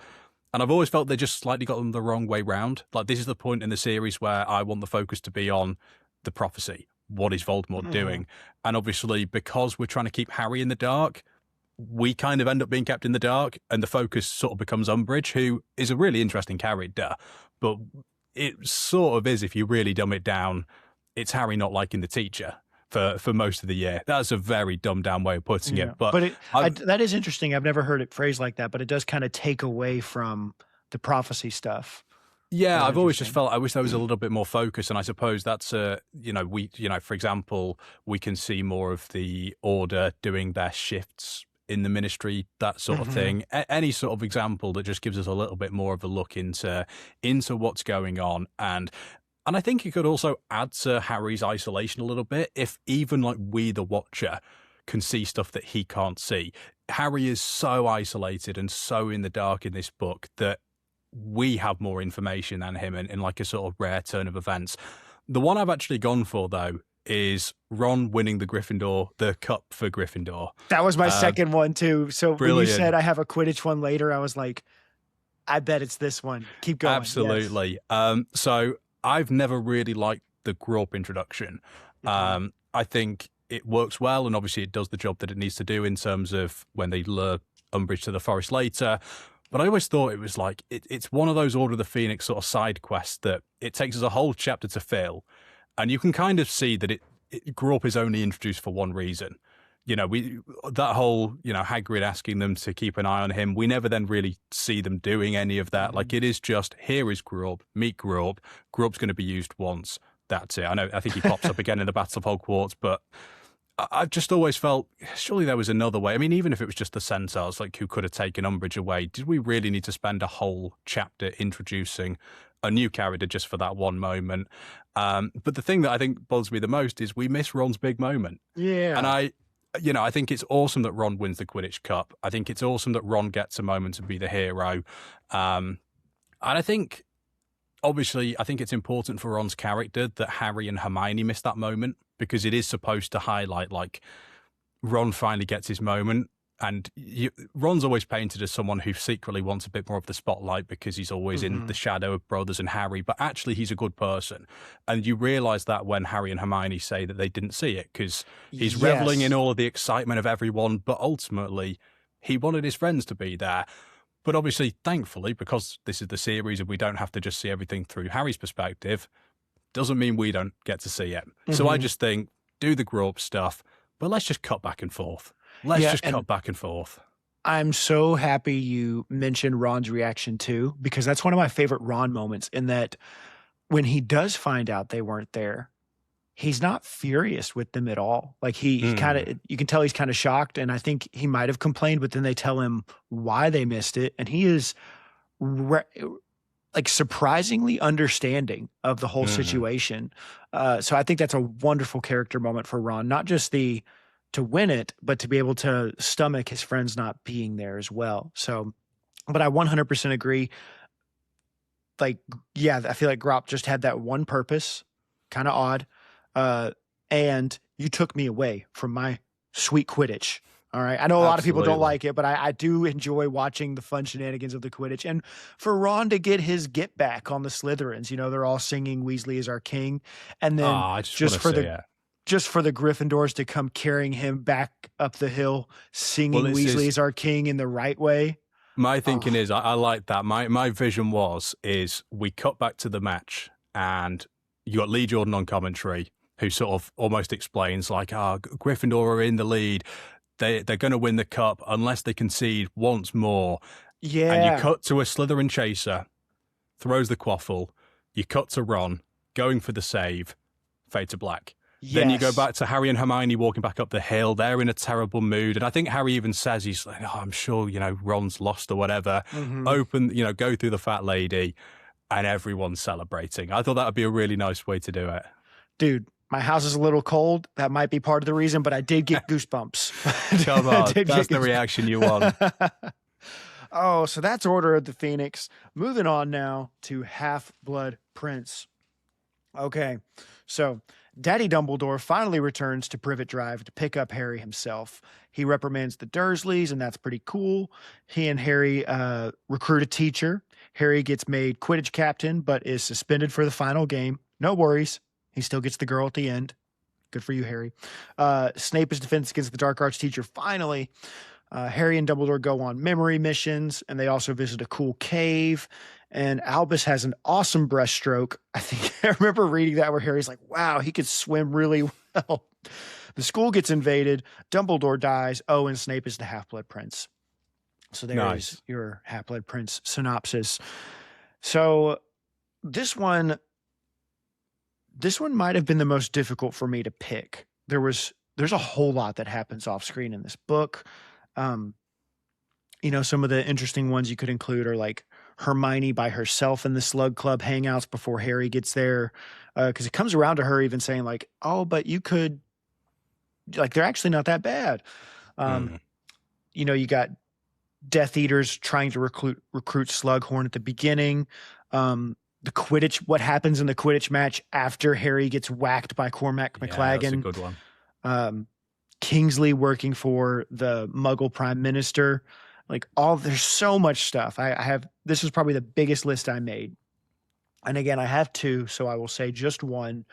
And I've always felt they just slightly got them the wrong way round. Like, this is the point in the series where I want the focus to be on the prophecy. What is Voldemort doing? And obviously, because we're trying to keep Harry in the dark, we kind of end up being kept in the dark, and the focus sort of becomes Umbridge, who is a really interesting character, but it sort of is, if you really dumb it down, it's Harry not liking the teacher for most of the year. That's a very dumbed down way of putting it. But that is interesting. I've never heard it phrased like that, but it does kind of take away from the prophecy stuff. Yeah, I've always just felt I wish there was a little bit more focus, and I suppose that's for example, we can see more of the Order doing their shifts in the Ministry, that sort of thing. Any sort of example that just gives us a little bit more of a look into what's going on, and I think it could also add to Harry's isolation a little bit if even like we, the Watcher, can see stuff that he can't see. Harry is so isolated and so in the dark in this book that we have more information than him in like a sort of rare turn of events. The one I've actually gone for, though, is Ron winning the cup for Gryffindor. That was my second one, too. So brilliant. When you said I have a Quidditch one later, I was like, I bet it's this one. Keep going. Absolutely. Yes. So I've never really liked the Grawp introduction. I think it works well, and obviously it does the job that it needs to do in terms of when they lure Umbridge to the forest later. But I always thought it was like, it's one of those Order of the Phoenix sort of side quests that it takes us a whole chapter to fill. And you can kind of see that Grawp is only introduced for one reason. That whole, Hagrid asking them to keep an eye on him, we never then really see them doing any of that. Like, it is just, here is Grawp, meet Grawp. Grawp's going to be used once. That's it. I think he pops up again in the Battle of Hogwarts, but I've just always felt, surely there was another way. I mean, even if it was just the Centaurs, like, who could have taken Umbridge away, did we really need to spend a whole chapter introducing a new character just for that one moment? But the thing that I think bothers me the most is we miss Ron's big moment. Yeah. And I think it's awesome that Ron wins the Quidditch Cup. I think it's awesome that Ron gets a moment to be the hero. And I think, obviously, I think it's important for Ron's character that Harry and Hermione miss that moment, because it is supposed to highlight, like, Ron finally gets his moment. And Ron's always painted as someone who secretly wants a bit more of the spotlight because he's always in the shadow of brothers and Harry, but actually he's a good person. And you realise that when Harry and Hermione say that they didn't see it, because he's reveling in all of the excitement of everyone, but ultimately he wanted his friends to be there. But obviously, thankfully, because this is the series and we don't have to just see everything through Harry's perspective, doesn't mean we don't get to see it. So I just think, do the Grawp stuff, but let's just cut back and forth. Let's cut back and forth. I'm so happy you mentioned Ron's reaction too, because that's one of my favorite Ron moments, in that when he does find out they weren't there, he's not furious with them at all. Like he kind of, you can tell he's kind of shocked, and I think he might have complained, but then they tell him why they missed it, and he is like surprisingly understanding of the whole situation. So I think that's a wonderful character moment for Ron, not just to win it, but to be able to stomach his friends not being there as well. So, but I 100% agree. Like, yeah, I feel like Grawp just had that one purpose, kind of odd. And you took me away from my sweet Quidditch. All right. I know a lot of people don't like it, but I do enjoy watching the fun shenanigans of the Quidditch. And for Ron to get his get back on the Slytherins, they're all singing Weasley is our king. And then just for the Gryffindors to come carrying him back up the hill, singing Weasley is our king in the right way. My thinking is, I like that. My vision is we cut back to the match, and you got Lee Jordan on commentary, who sort of almost explains like, Gryffindor are in the lead. They're going to win the cup unless they concede once more. Yeah. And you cut to a Slytherin chaser, throws the quaffle. You cut to Ron going for the save, fade to black. Yes. Then you go back to Harry and Hermione walking back up the hill. They're in a terrible mood. And I think Harry even says, he's like, I'm sure, Ron's lost or whatever. Open, go through the fat lady, and everyone's celebrating. I thought that would be a really nice way to do it. Dude, my house is a little cold. That might be part of the reason, but I did get goosebumps. Come on, that's the reaction you want. Oh, so that's Order of the Phoenix. Moving on now to Half-Blood Prince. Okay, so Daddy Dumbledore finally returns to Privet Drive to pick up Harry himself. He reprimands the Dursleys, and that's pretty cool. He and Harry recruit a teacher. Harry gets made Quidditch captain, but is suspended for the final game. No worries. He still gets the girl at the end. Good for you, Harry. Snape is defense against the dark arts teacher finally. Harry and Dumbledore go on memory missions, and they also visit a cool cave. And Albus has an awesome breaststroke. I think I remember reading that where Harry's like, wow, he could swim really well. The school gets invaded. Dumbledore dies. Oh, and Snape is the Half-Blood Prince. So there is your Half-Blood Prince synopsis. So this one might have been the most difficult for me to pick. There's a whole lot that happens off screen in this book. Some of the interesting ones you could include are like Hermione by herself in the Slug Club hangouts before Harry gets there. Because it comes around to her even saying like, oh, but you could, like, they're actually not that bad. You got Death Eaters trying to recruit Slughorn at the beginning. The Quidditch, what happens in the Quidditch match after Harry gets whacked by Cormac McLaggen. That's a good one. Kingsley working for the Muggle Prime Minister. Like there's so much stuff. This is probably the biggest list I made. And again, I have two, so I will say just one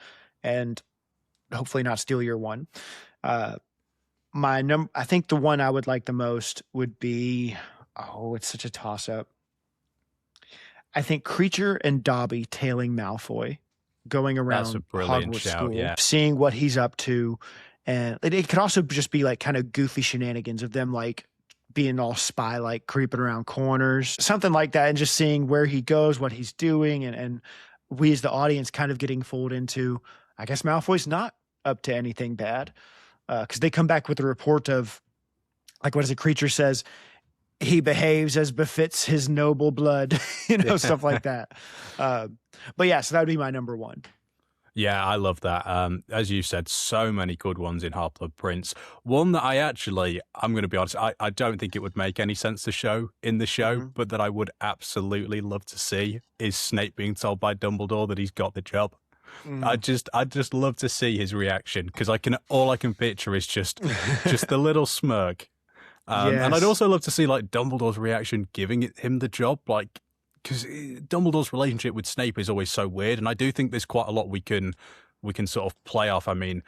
and hopefully not steal your one. I think the one I would like the most would be, it's such a toss up. I think Creature and Dobby tailing Malfoy, going around Hogwarts School, seeing what he's up to. And it could also just be like kind of goofy shenanigans of them like being all spy, like creeping around corners, something like that. And just seeing where he goes, what he's doing. And we as the audience kind of getting fooled into, I guess Malfoy's not up to anything bad. Because they come back with a report of, like, what is it? Creature says, he behaves as befits his noble blood, stuff like that. But yeah, so that would be my number one. Yeah, I love that. As you said, so many good ones in Half-Blood Prince. One that I'm going to be honest, I don't think it would make any sense to show in the show, but that I would absolutely love to see is Snape being told by Dumbledore that he's got the job. I'd just love to see his reaction because all I can picture is just the little smirk. And I'd also love to see like Dumbledore's reaction giving him the job, like, because Dumbledore's relationship with Snape is always so weird, and I do think there's quite a lot we can sort of play off. I mean,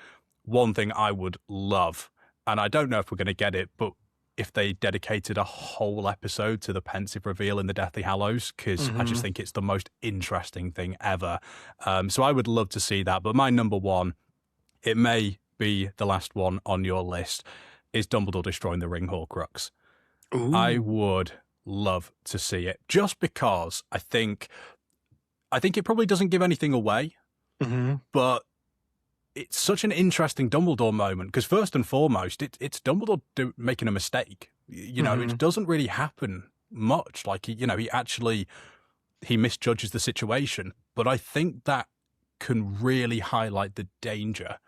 one thing I would love, and I don't know if we're going to get it, but if they dedicated a whole episode to the pensive reveal in the Deathly Hallows, because I just think it's the most interesting thing ever. So I would love to see that. But my number one, it may be the last one on your list, is Dumbledore destroying the ring Horcrux. Ooh. I would love to see it, just because I think it probably doesn't give anything away, but it's such an interesting Dumbledore moment because first and foremost, it's Dumbledore making a mistake. It doesn't really happen much. Like, he misjudges the situation. But I think that can really highlight the danger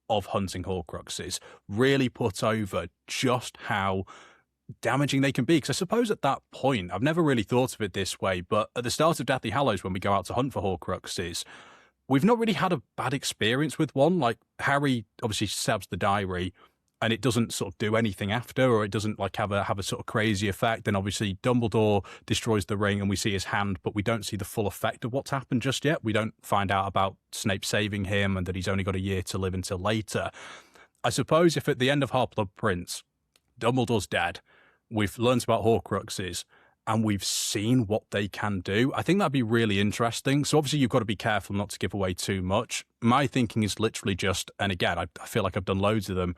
of hunting Horcruxes, really put over just how damaging they can be. Because I suppose at that point, I've never really thought of it this way, but at the start of Deathly Hallows, when we go out to hunt for Horcruxes, we've not really had a bad experience with one. Like, Harry obviously stabs the diary and it doesn't sort of do anything after, or it doesn't like have a sort of crazy effect. And obviously Dumbledore destroys the ring and we see his hand, but we don't see the full effect of what's happened just yet. We don't find out about Snape saving him and that he's only got a year to live until later. I suppose if at the end of Half-Blood Prince, Dumbledore's dead, we've learned about Horcruxes, and we've seen what they can do, I think that'd be really interesting. So obviously you've got to be careful not to give away too much. My thinking is literally just, and again, I feel like I've done loads of them,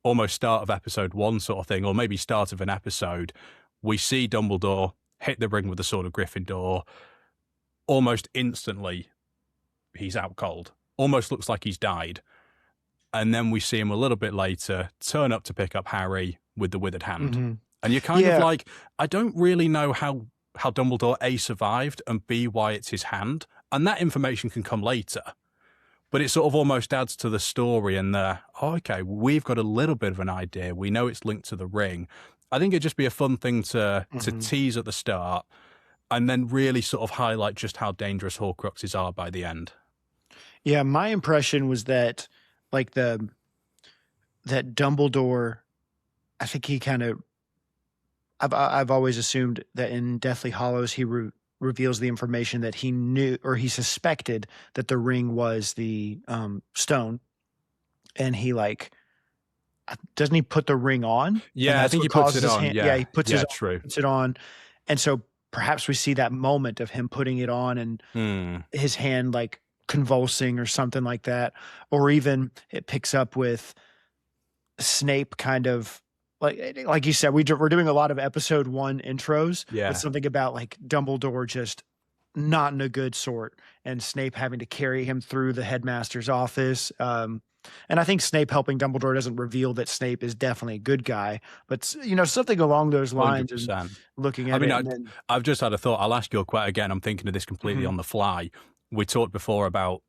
almost start of episode 1 sort of thing, or maybe start of an episode, we see Dumbledore hit the ring with the sword of Gryffindor. Almost instantly, he's out cold. Almost looks like he's died. And then we see him a little bit later turn up to pick up Harry with the withered hand. And you're kind of like, I don't really know how Dumbledore A, survived, and B, why it's his hand. And that information can come later. But it sort of almost adds to the story and okay, we've got a little bit of an idea. We know it's linked to the ring. I think it'd just be a fun thing to tease at the start and then really sort of highlight just how dangerous Horcruxes are by the end. Yeah, my impression was that like that Dumbledore, I think he kind of, I've always assumed that in Deathly Hallows he reveals the information that he knew or he suspected that the ring was the stone, and he like doesn't he put the ring on? And Yeah, I that's think he what puts causes it his on. hand. Yeah, He puts yeah, true. puts it on, and so perhaps we see that moment of him putting it on and his hand like convulsing or something like that, or even it picks up with Snape kind of like you said, we're doing a lot of episode 1 intros Yeah. with something about like Dumbledore just not in a good sort and Snape having to carry him through the headmaster's office. And I think Snape helping Dumbledore doesn't reveal that Snape is definitely a good guy, but something along those lines. 100%. And looking I at mean, it, and then, I've just had a thought. I'll ask you a question again. I'm thinking of this completely on the fly. We talked before about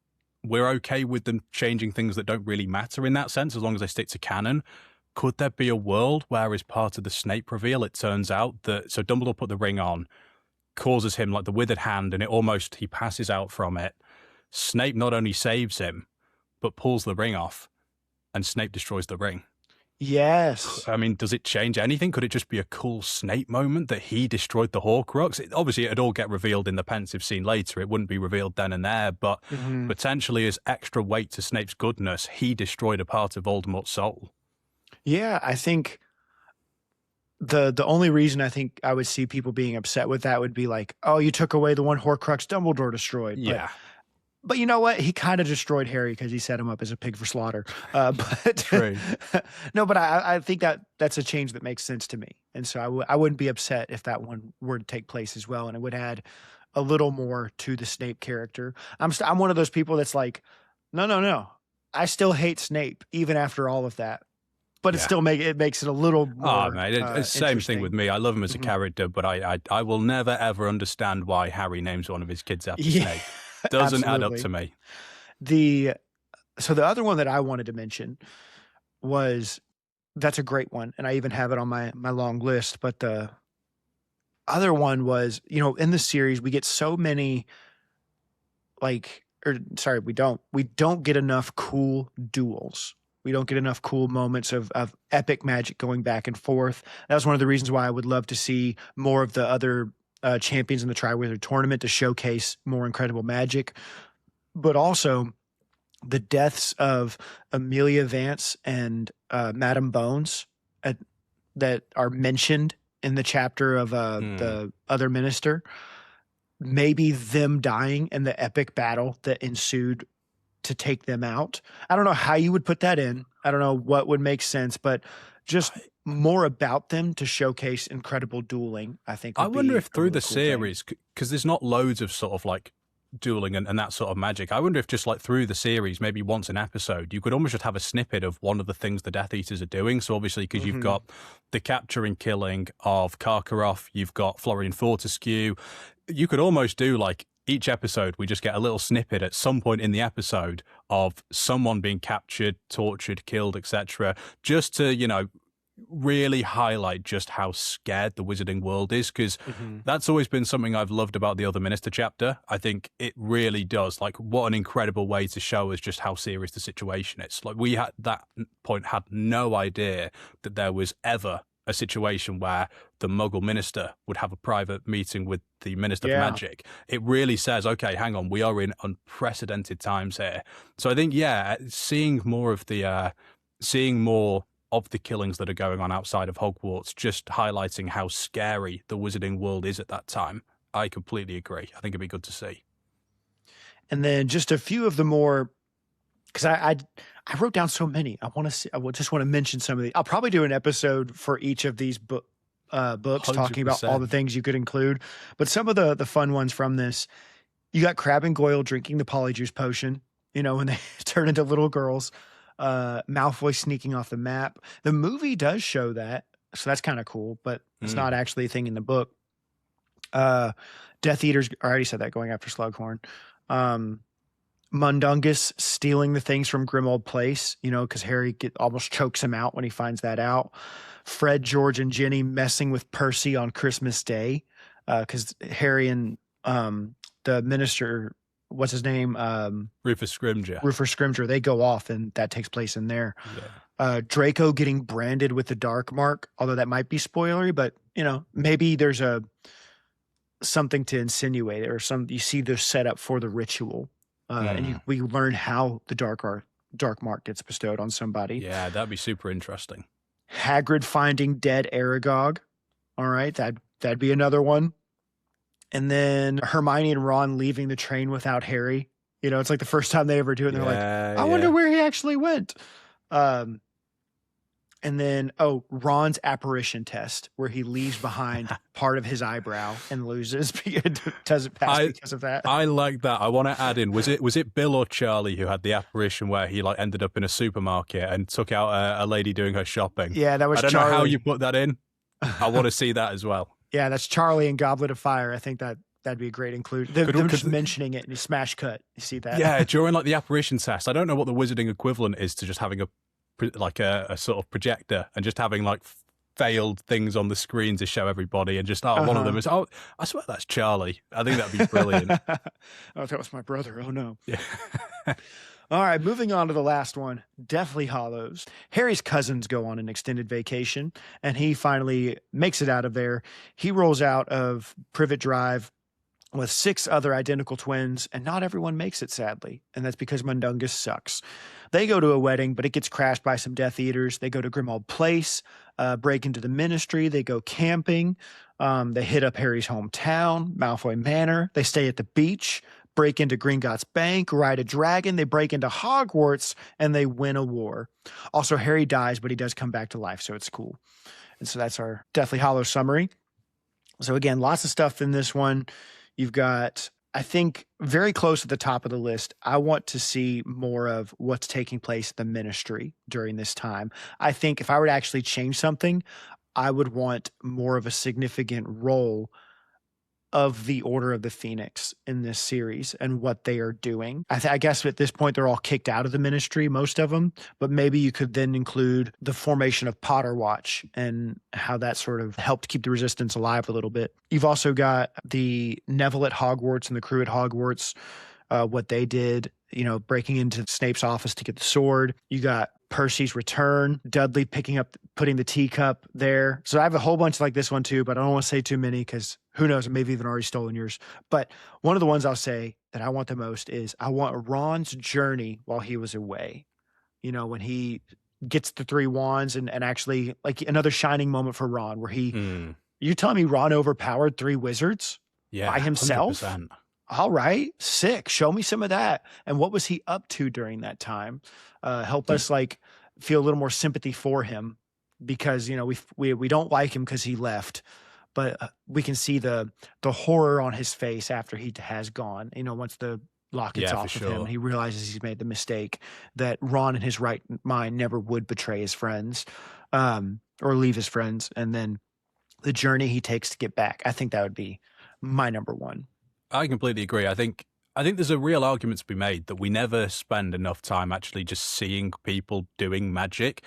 we're okay with them changing things that don't really matter in that sense, as long as they stick to canon. Could there be a world where, as part of the Snape reveal, it turns out that so Dumbledore put the ring on, causes him like the withered hand, and he passes out from it. Snape not only saves him, but pulls the ring off, and Snape destroys the ring. yes, I mean, does it change anything? Could it just be a cool Snape moment that he destroyed the Horcrux? Obviously, it'd all get revealed in the pensive scene later. It wouldn't be revealed then and there, but potentially as extra weight to Snape's goodness, he destroyed a part of Voldemort's soul. yeah, I think the only reason I think I would see people being upset with that would be like, oh, you took away the one Horcrux Dumbledore destroyed. Yeah. But you know what? He kind of destroyed Harry because he set him up as a pig for slaughter. But True. no, but I think that's a change that makes sense to me. And so I wouldn't be upset if that one were to take place as well. And it would add a little more to the Snape character. I'm one of those people that's like, no. I still hate Snape even after all of that. But it still makes it a little more. Oh, mate, it's the same thing with me. I love him as a character, but I will never ever understand why Harry names one of his kids after Snape. Doesn't add up to me. So the other one that I wanted to mention that's a great one, and I even have it on my long list. But the other one was, in the series we get so many we don't get enough cool duels. We don't get enough cool moments of epic magic going back and forth. That was one of the reasons why I would love to see more of the other champions in the Triwizard Tournament to showcase more incredible magic. But also the deaths of Amelia Vance and Madame Bones that are mentioned in the chapter of the other minister. Maybe them dying in the epic battle that ensued to take them out. I don't know how you would put that in. I don't know what would make sense, but just more about them to showcase incredible dueling, I think. I wonder if through the series, because there's not loads of sort of like dueling and that sort of magic. I wonder if just like through the series, maybe once an episode, you could almost just have a snippet of one of the things the Death Eaters are doing. So obviously, because you've got the capture and killing of Karkaroff, you've got Florian Fortescue, you could almost do like each episode, we just get a little snippet at some point in the episode of someone being captured, tortured, killed, etc., just to, really highlight just how scared the wizarding world is, because that's always been something I've loved about the Other Minister chapter. I think it really does. Like, what an incredible way to show us just how serious the situation is. Like, we at that point had no idea that there was ever a situation where the Muggle minister would have a private meeting with the Minister for Magic. It really says, okay, hang on, we are in unprecedented times here. So I think, seeing more of the killings that are going on outside of Hogwarts, just highlighting how scary the wizarding world is at that time. I completely agree. I think it'd be good to see. And then just a few of the more, because I wrote down so many. I just want to mention some of these. I'll probably do an episode for each of these books 100%. Talking about all the things you could include. But some of the fun ones from this, you got Crabbe and Goyle drinking the polyjuice potion, when they turn into little girls. Malfoy sneaking off the map. The movie does show that, so that's kind of cool, but it's not actually a thing in the book. Death Eaters, I already said that, going after Slughorn. Mundungus stealing the things from Grimmauld Place, because Harry almost chokes him out when he finds that out. Fred, George, and Ginny messing with Percy on Christmas Day, because Harry and the minister, what's his name? Rufus Scrimgeour. Rufus Scrimgeour, they go off, and that takes place in there. Yeah. Draco getting branded with the Dark Mark, although that might be spoilery, but, maybe there's something to insinuate it, or you see the setup for the ritual. And we learn how the dark mark gets bestowed on somebody. Yeah, that'd be super interesting. Hagrid finding dead Aragog. All right, that'd be another one. And then Hermione and Ron leaving the train without Harry. You know, it's like the first time they ever do it. And they're like, I wonder where he actually went. And then, Ron's apparition test, where he leaves behind part of his eyebrow and loses, doesn't pass because of that. I like that. I want to add in, was it Bill or Charlie who had the apparition where he like ended up in a supermarket and took out a lady doing her shopping? Yeah, that was Charlie. I don't know how you put that in. I want to see that as well. Yeah, that's Charlie and Goblet of Fire. I think that'd be a great inclusion. They're just mentioning it and you smash cut. You see that? Yeah, during like the apparition test. I don't know what the wizarding equivalent is to just having a sort of projector and just having like failed things on the screen to show everybody and just one of them is I swear that's Charlie. I think that'd be brilliant. Oh, that was my brother. Oh no. Yeah. All right, moving on to the last one, Deathly Hallows. Harry's cousins go on an extended vacation, and he finally makes it out of there. He rolls out of Privet Drive with 6 other identical twins, and not everyone makes it, sadly, and that's because Mundungus sucks. They go to a wedding, but it gets crashed by some Death Eaters. They go to Grimmauld Place, break into the Ministry. They go camping. They hit up Harry's hometown, Malfoy Manor. They stay at the beach, break into Gringotts Bank, ride a dragon. They break into Hogwarts, and they win a war. Also, Harry dies, but he does come back to life, so it's cool. And so that's our Deathly Hallows summary. So again, lots of stuff in this one. You've got, I think, very close at the top of the list, I want to see more of what's taking place in the Ministry during this time. I think if I were to actually change something, I would want more of a significant role of the Order of the Phoenix in this series and what they are doing. I guess at this point, they're all kicked out of the Ministry, most of them, but maybe you could then include the formation of Potter Watch and how that sort of helped keep the Resistance alive a little bit. You've also got the Neville at Hogwarts and the crew at Hogwarts, what they did, breaking into Snape's office to get the sword. You got Percy's return, Dudley putting the teacup there. So I have a whole bunch like this one too, but I don't want to say too many because who knows, maybe even already stolen yours. But one of the ones I'll say that I want the most is I want Ron's journey while he was away. When he gets the 3 wands and actually like another shining moment for Ron where you're telling me Ron overpowered 3 wizards by himself? 100%. All right, sick. Show me some of that. And what was he up to during that time? Help us like feel a little more sympathy for him because, we don't like him because he left, but we can see the horror on his face after he has gone, once the lock gets off of him, he realizes he's made the mistake that Ron in his right mind never would betray his friends, or leave his friends. And then the journey he takes to get back. I think that would be my number one. I completely agree. I think there's a real argument to be made that we never spend enough time actually just seeing people doing magic.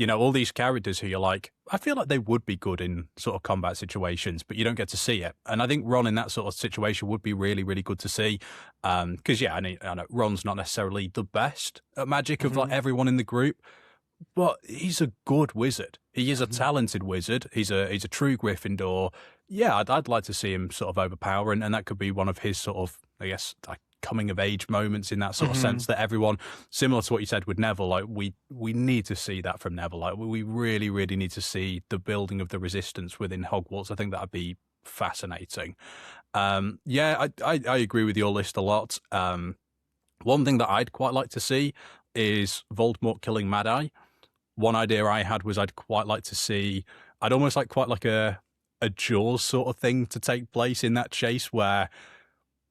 All these characters who you're like, I feel like they would be good in sort of combat situations, but you don't get to see it. And I think Ron in that sort of situation would be really, really good to see. Because, I know Ron's not necessarily the best at magic of like everyone in the group, but he's a good wizard. He is a talented wizard. He's a true Gryffindor. Yeah, I'd like to see him sort of overpower, and that could be one of his sort of, I guess, like coming of age moments in that sort of sense that everyone, similar to what you said with Neville, like we need to see that from Neville. Like we really, really need to see the building of the Resistance within Hogwarts. I think that'd be fascinating. I agree with your list a lot. One thing that I'd quite like to see is Voldemort killing Mad Eye. One idea I had was I'd quite like to see, I'd almost like quite like a Jaws sort of thing to take place in that chase where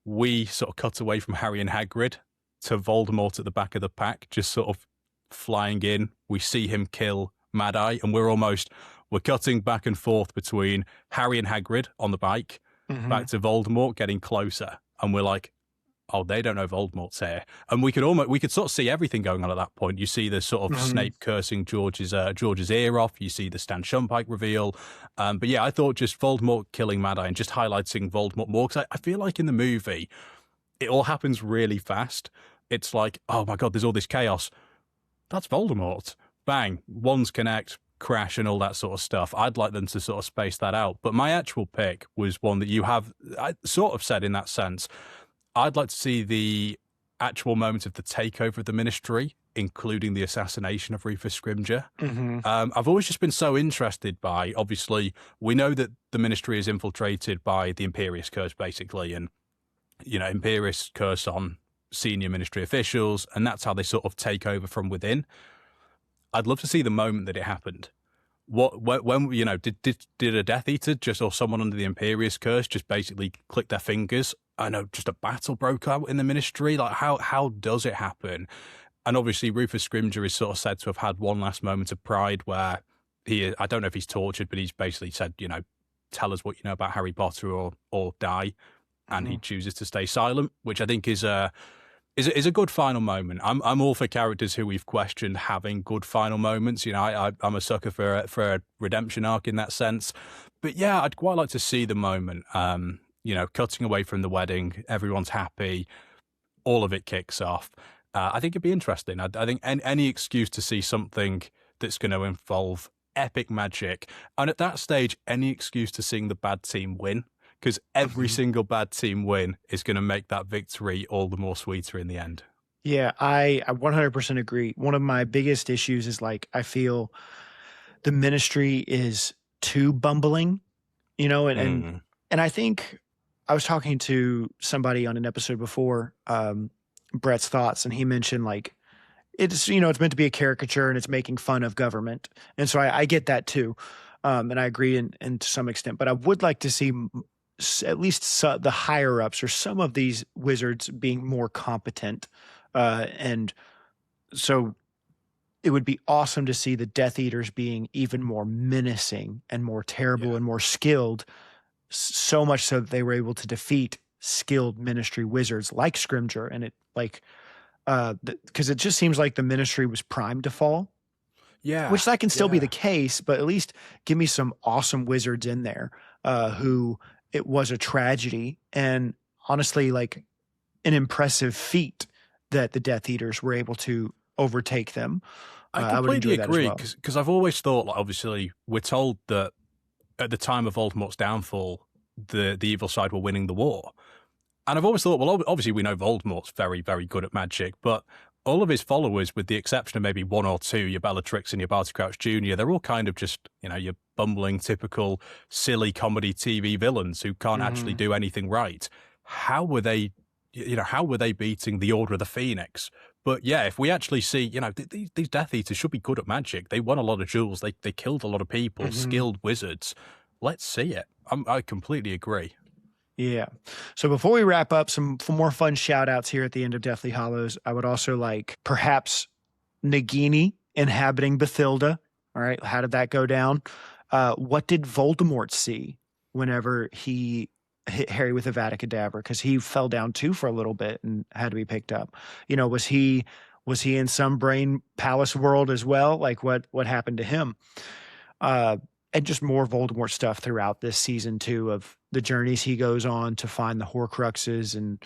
we sort of cut away from Harry and Hagrid to Voldemort at the back of the pack, just sort of flying in. We see him kill Mad Eye, and we're cutting back and forth between Harry and Hagrid on the bike, back to Voldemort getting closer, and we're like, oh, they don't know Voldemort's here. And we could sort of see everything going on at that point. You see the sort of Snape cursing George's ear off. You see the Stan Shumpike reveal. But yeah, I thought just Voldemort killing Mad Eye and just highlighting Voldemort more, because I feel like in the movie, it all happens really fast. It's like, oh my God, there's all this chaos. That's Voldemort. Bang, wands connect, crash and all that sort of stuff. I'd like them to sort of space that out. But my actual pick was one that I sort of said in that sense. I'd like to see the actual moment of the takeover of the Ministry including the assassination of Rufus Scrimgeour. Mm-hmm. I've always just been so interested by, obviously, we know that the Ministry is infiltrated by the Imperious Curse, basically, and, Imperious Curse on senior Ministry officials, and that's how they sort of take over from within. I'd love to see the moment that it happened. When did a Death Eater or someone under the Imperious Curse just basically click their fingers? I know, just a battle broke out in the Ministry. Like, how does it happen? And obviously, Rufus Scrimgeour is sort of said to have had one last moment of pride where I don't know if he's tortured, but he's basically said, tell us what you know about Harry Potter or die. And he chooses to stay silent, which I think is a good final moment. I'm all for characters who we've questioned having good final moments. I'm a sucker for a redemption arc in that sense. But yeah, I'd quite like to see the moment. Cutting away from the wedding, everyone's happy, all of it kicks off. I think it'd be interesting. I think any excuse to see something that's going to involve epic magic, and at that stage, any excuse to seeing the bad team win. Because every single bad team win is going to make that victory all the more sweeter in the end. Yeah, I 100% agree. One of my biggest issues is I feel the Ministry is too bumbling, and I think I was talking to somebody on an episode before, Brett's Thoughts, and he mentioned it's it's meant to be a caricature and it's making fun of government, and so I get that too, and I agree in to some extent. But I would like to see at least the higher ups or some of these wizards being more competent. And so it would be awesome to see the Death Eaters being even more menacing and more terrible and more skilled, so much so that they were able to defeat skilled Ministry wizards like Scrimgeour. And because it just seems like the Ministry was primed to fall. Yeah. Which that can still be the case, but at least give me some awesome wizards in there who it was a tragedy and honestly an impressive feat that the Death Eaters were able to overtake them. I completely agree because I've always thought, obviously, we're told that at the time of Voldemort's downfall, the evil side were winning the war. And I've always thought, well, obviously we know Voldemort's very, very good at magic, but all of his followers, with the exception of maybe one or two, your Bellatrix and your Barty Crouch Jr., they're all kind of just, your bumbling, typical, silly comedy TV villains who can't actually do anything right. How were they beating the Order of the Phoenix? But yeah, if we actually see, these Death Eaters should be good at magic. They won a lot of duels. They killed a lot of people, skilled wizards. Let's see it. I completely agree. Yeah. So before we wrap up, some more fun shout outs here at the end of Deathly Hallows. I would also like perhaps Nagini inhabiting Bathilda. All right. How did that go down? What did Voldemort see whenever he hit Harry with a Vada Kedavra? Because he fell down too for a little bit and had to be picked up. Was he in some brain palace world as well? What happened to him? And just more Voldemort stuff throughout this season too, of the journeys he goes on to find the Horcruxes and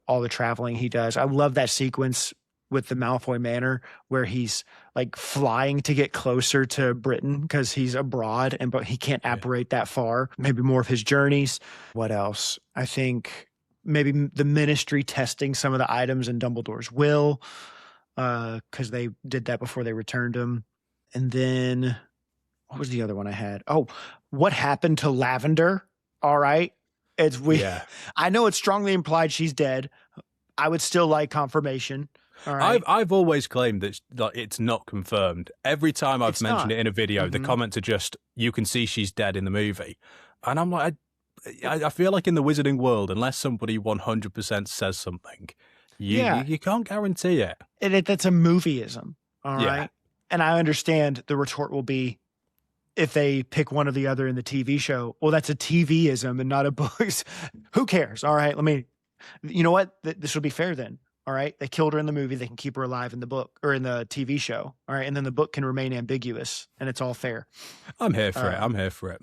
all the traveling he does. I love that sequence with the Malfoy Manor where he's flying to get closer to Britain because he's abroad but he can't apparate that far. Maybe more of his journeys. What else? I think maybe the Ministry testing some of the items in Dumbledore's will because they did that before they returned him. And then what was the other one I had? Oh, what happened to Lavender? All right. I know it's strongly implied she's dead. I would still like confirmation. All right. I've always claimed that it's not confirmed. Every time I've mentioned it in a video, the comments are just, you can see she's dead in the movie. And I'm like, I feel like in the wizarding world, unless somebody 100% says something, you can't guarantee it. And that's a movieism. All right. And I understand the retort will be, if they pick one or the other in the TV show, well, that's a TVism and not a book. Who cares? All right. You know what? This will be fair then. All right. They killed her in the movie. They can keep her alive in the book or in the TV show. All right. And then the book can remain ambiguous and it's all fair. I'm here for it.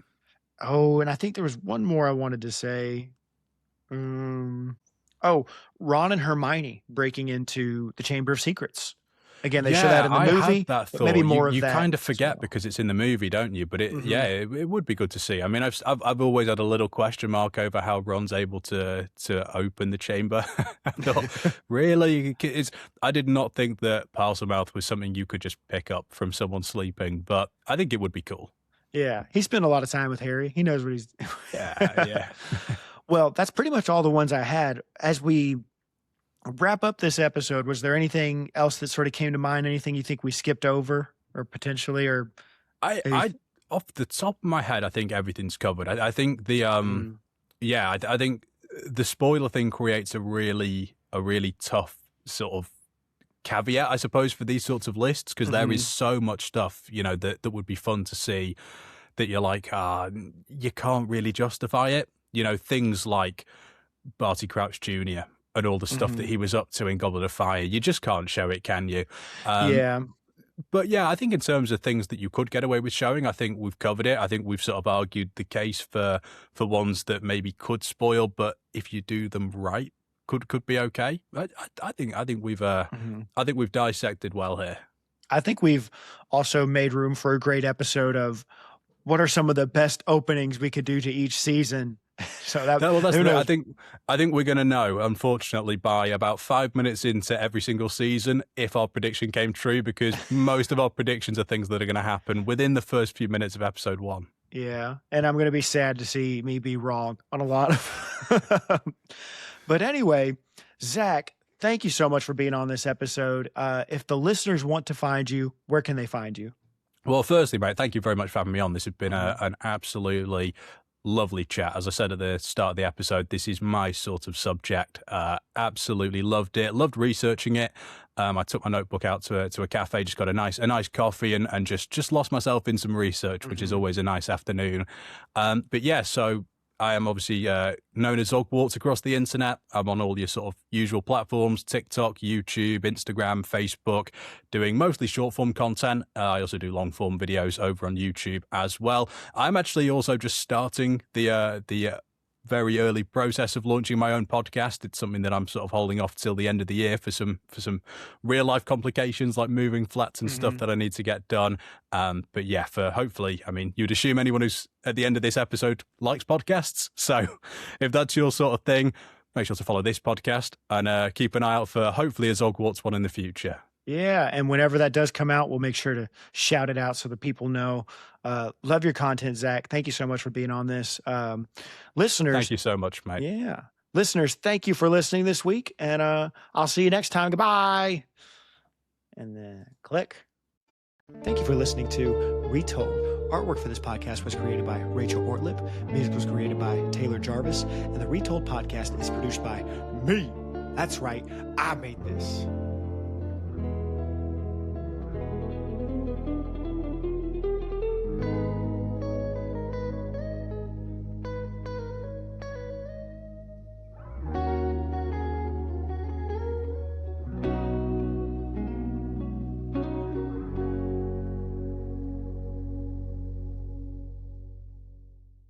Oh, and I think there was one more I wanted to say. Ron and Hermione breaking into the Chamber of Secrets Again, they show that in the movie. Had that but thought. maybe more you of that. kind of forget because it's in the movie, don't you? But it would be good to see. I mean, I've always had a little question mark over how Ron's able to open the chamber. I thought, really? I did not think that Parselmouth was something you could just pick up from someone sleeping, but I think it would be cool. Yeah, he spent a lot of time with Harry. He knows what he's. Yeah. Well, that's pretty much all the ones I had. As we wrap up this episode, was there anything else that sort of came to mind? Anything you think we skipped over, or potentially, or I off the top of my head, I think everything's covered. I think the I think the spoiler thing creates a really tough sort of caveat, I suppose, for these sorts of lists, because there is so much stuff, that would be fun to see that you're like, you can't really justify it. Things like Barty Crouch Jr. and all the stuff that he was up to in Goblet of Fire. You just can't show it, can you? Yeah. But yeah, I think in terms of things that you could get away with showing, I think we've covered it. I think we've sort of argued the case for ones that maybe could spoil, but if you do them right, could be okay. I think we've dissected well here. I think we've also made room for a great episode of what are some of the best openings we could do to each season. So that's I think we're going to know, unfortunately, by about 5 minutes into every single season if our prediction came true, because most of our predictions are things that are going to happen within the first few minutes of episode 1. Yeah, and I'm going to be sad to see me be wrong on a lot of. But anyway, Zach, thank you so much for being on this episode. If the listeners want to find you, where can they find you? Well, firstly, mate, thank you very much for having me on. This has been an absolutely lovely chat. As I said at the start of the episode, this is my sort of subject. Absolutely loved it. Loved researching it. I took my notebook out to a cafe, just got a nice coffee and just lost myself in some research, which is always a nice afternoon. But yeah, so I am obviously known as Zogwarts across the internet. I'm on all your sort of usual platforms, TikTok, YouTube, Instagram, Facebook, doing mostly short-form content. I also do long-form videos over on YouTube as well. I'm actually also just starting the very early process of launching my own podcast. It's something that I'm sort of holding off till the end of the year for some real-life complications like moving flats and stuff that I need to get done. But yeah, for hopefully, I mean, you'd assume anyone who's at the end of this episode likes podcasts. So if that's your sort of thing, make sure to follow this podcast and keep an eye out for hopefully a Zogwarts one in the future. Yeah, and whenever that does come out, we'll make sure to shout it out so that people know. Love your content, Zach. Thank you so much for being on this. Listeners. Thank you so much, mate. Yeah. Listeners, thank you for listening this week, and I'll see you next time. Goodbye. And then click. Thank you for listening to Retold. Artwork for this podcast was created by Rachel Ortlip. Music was created by Taylor Jarvis. And the Retold podcast is produced by me. That's right. I made this.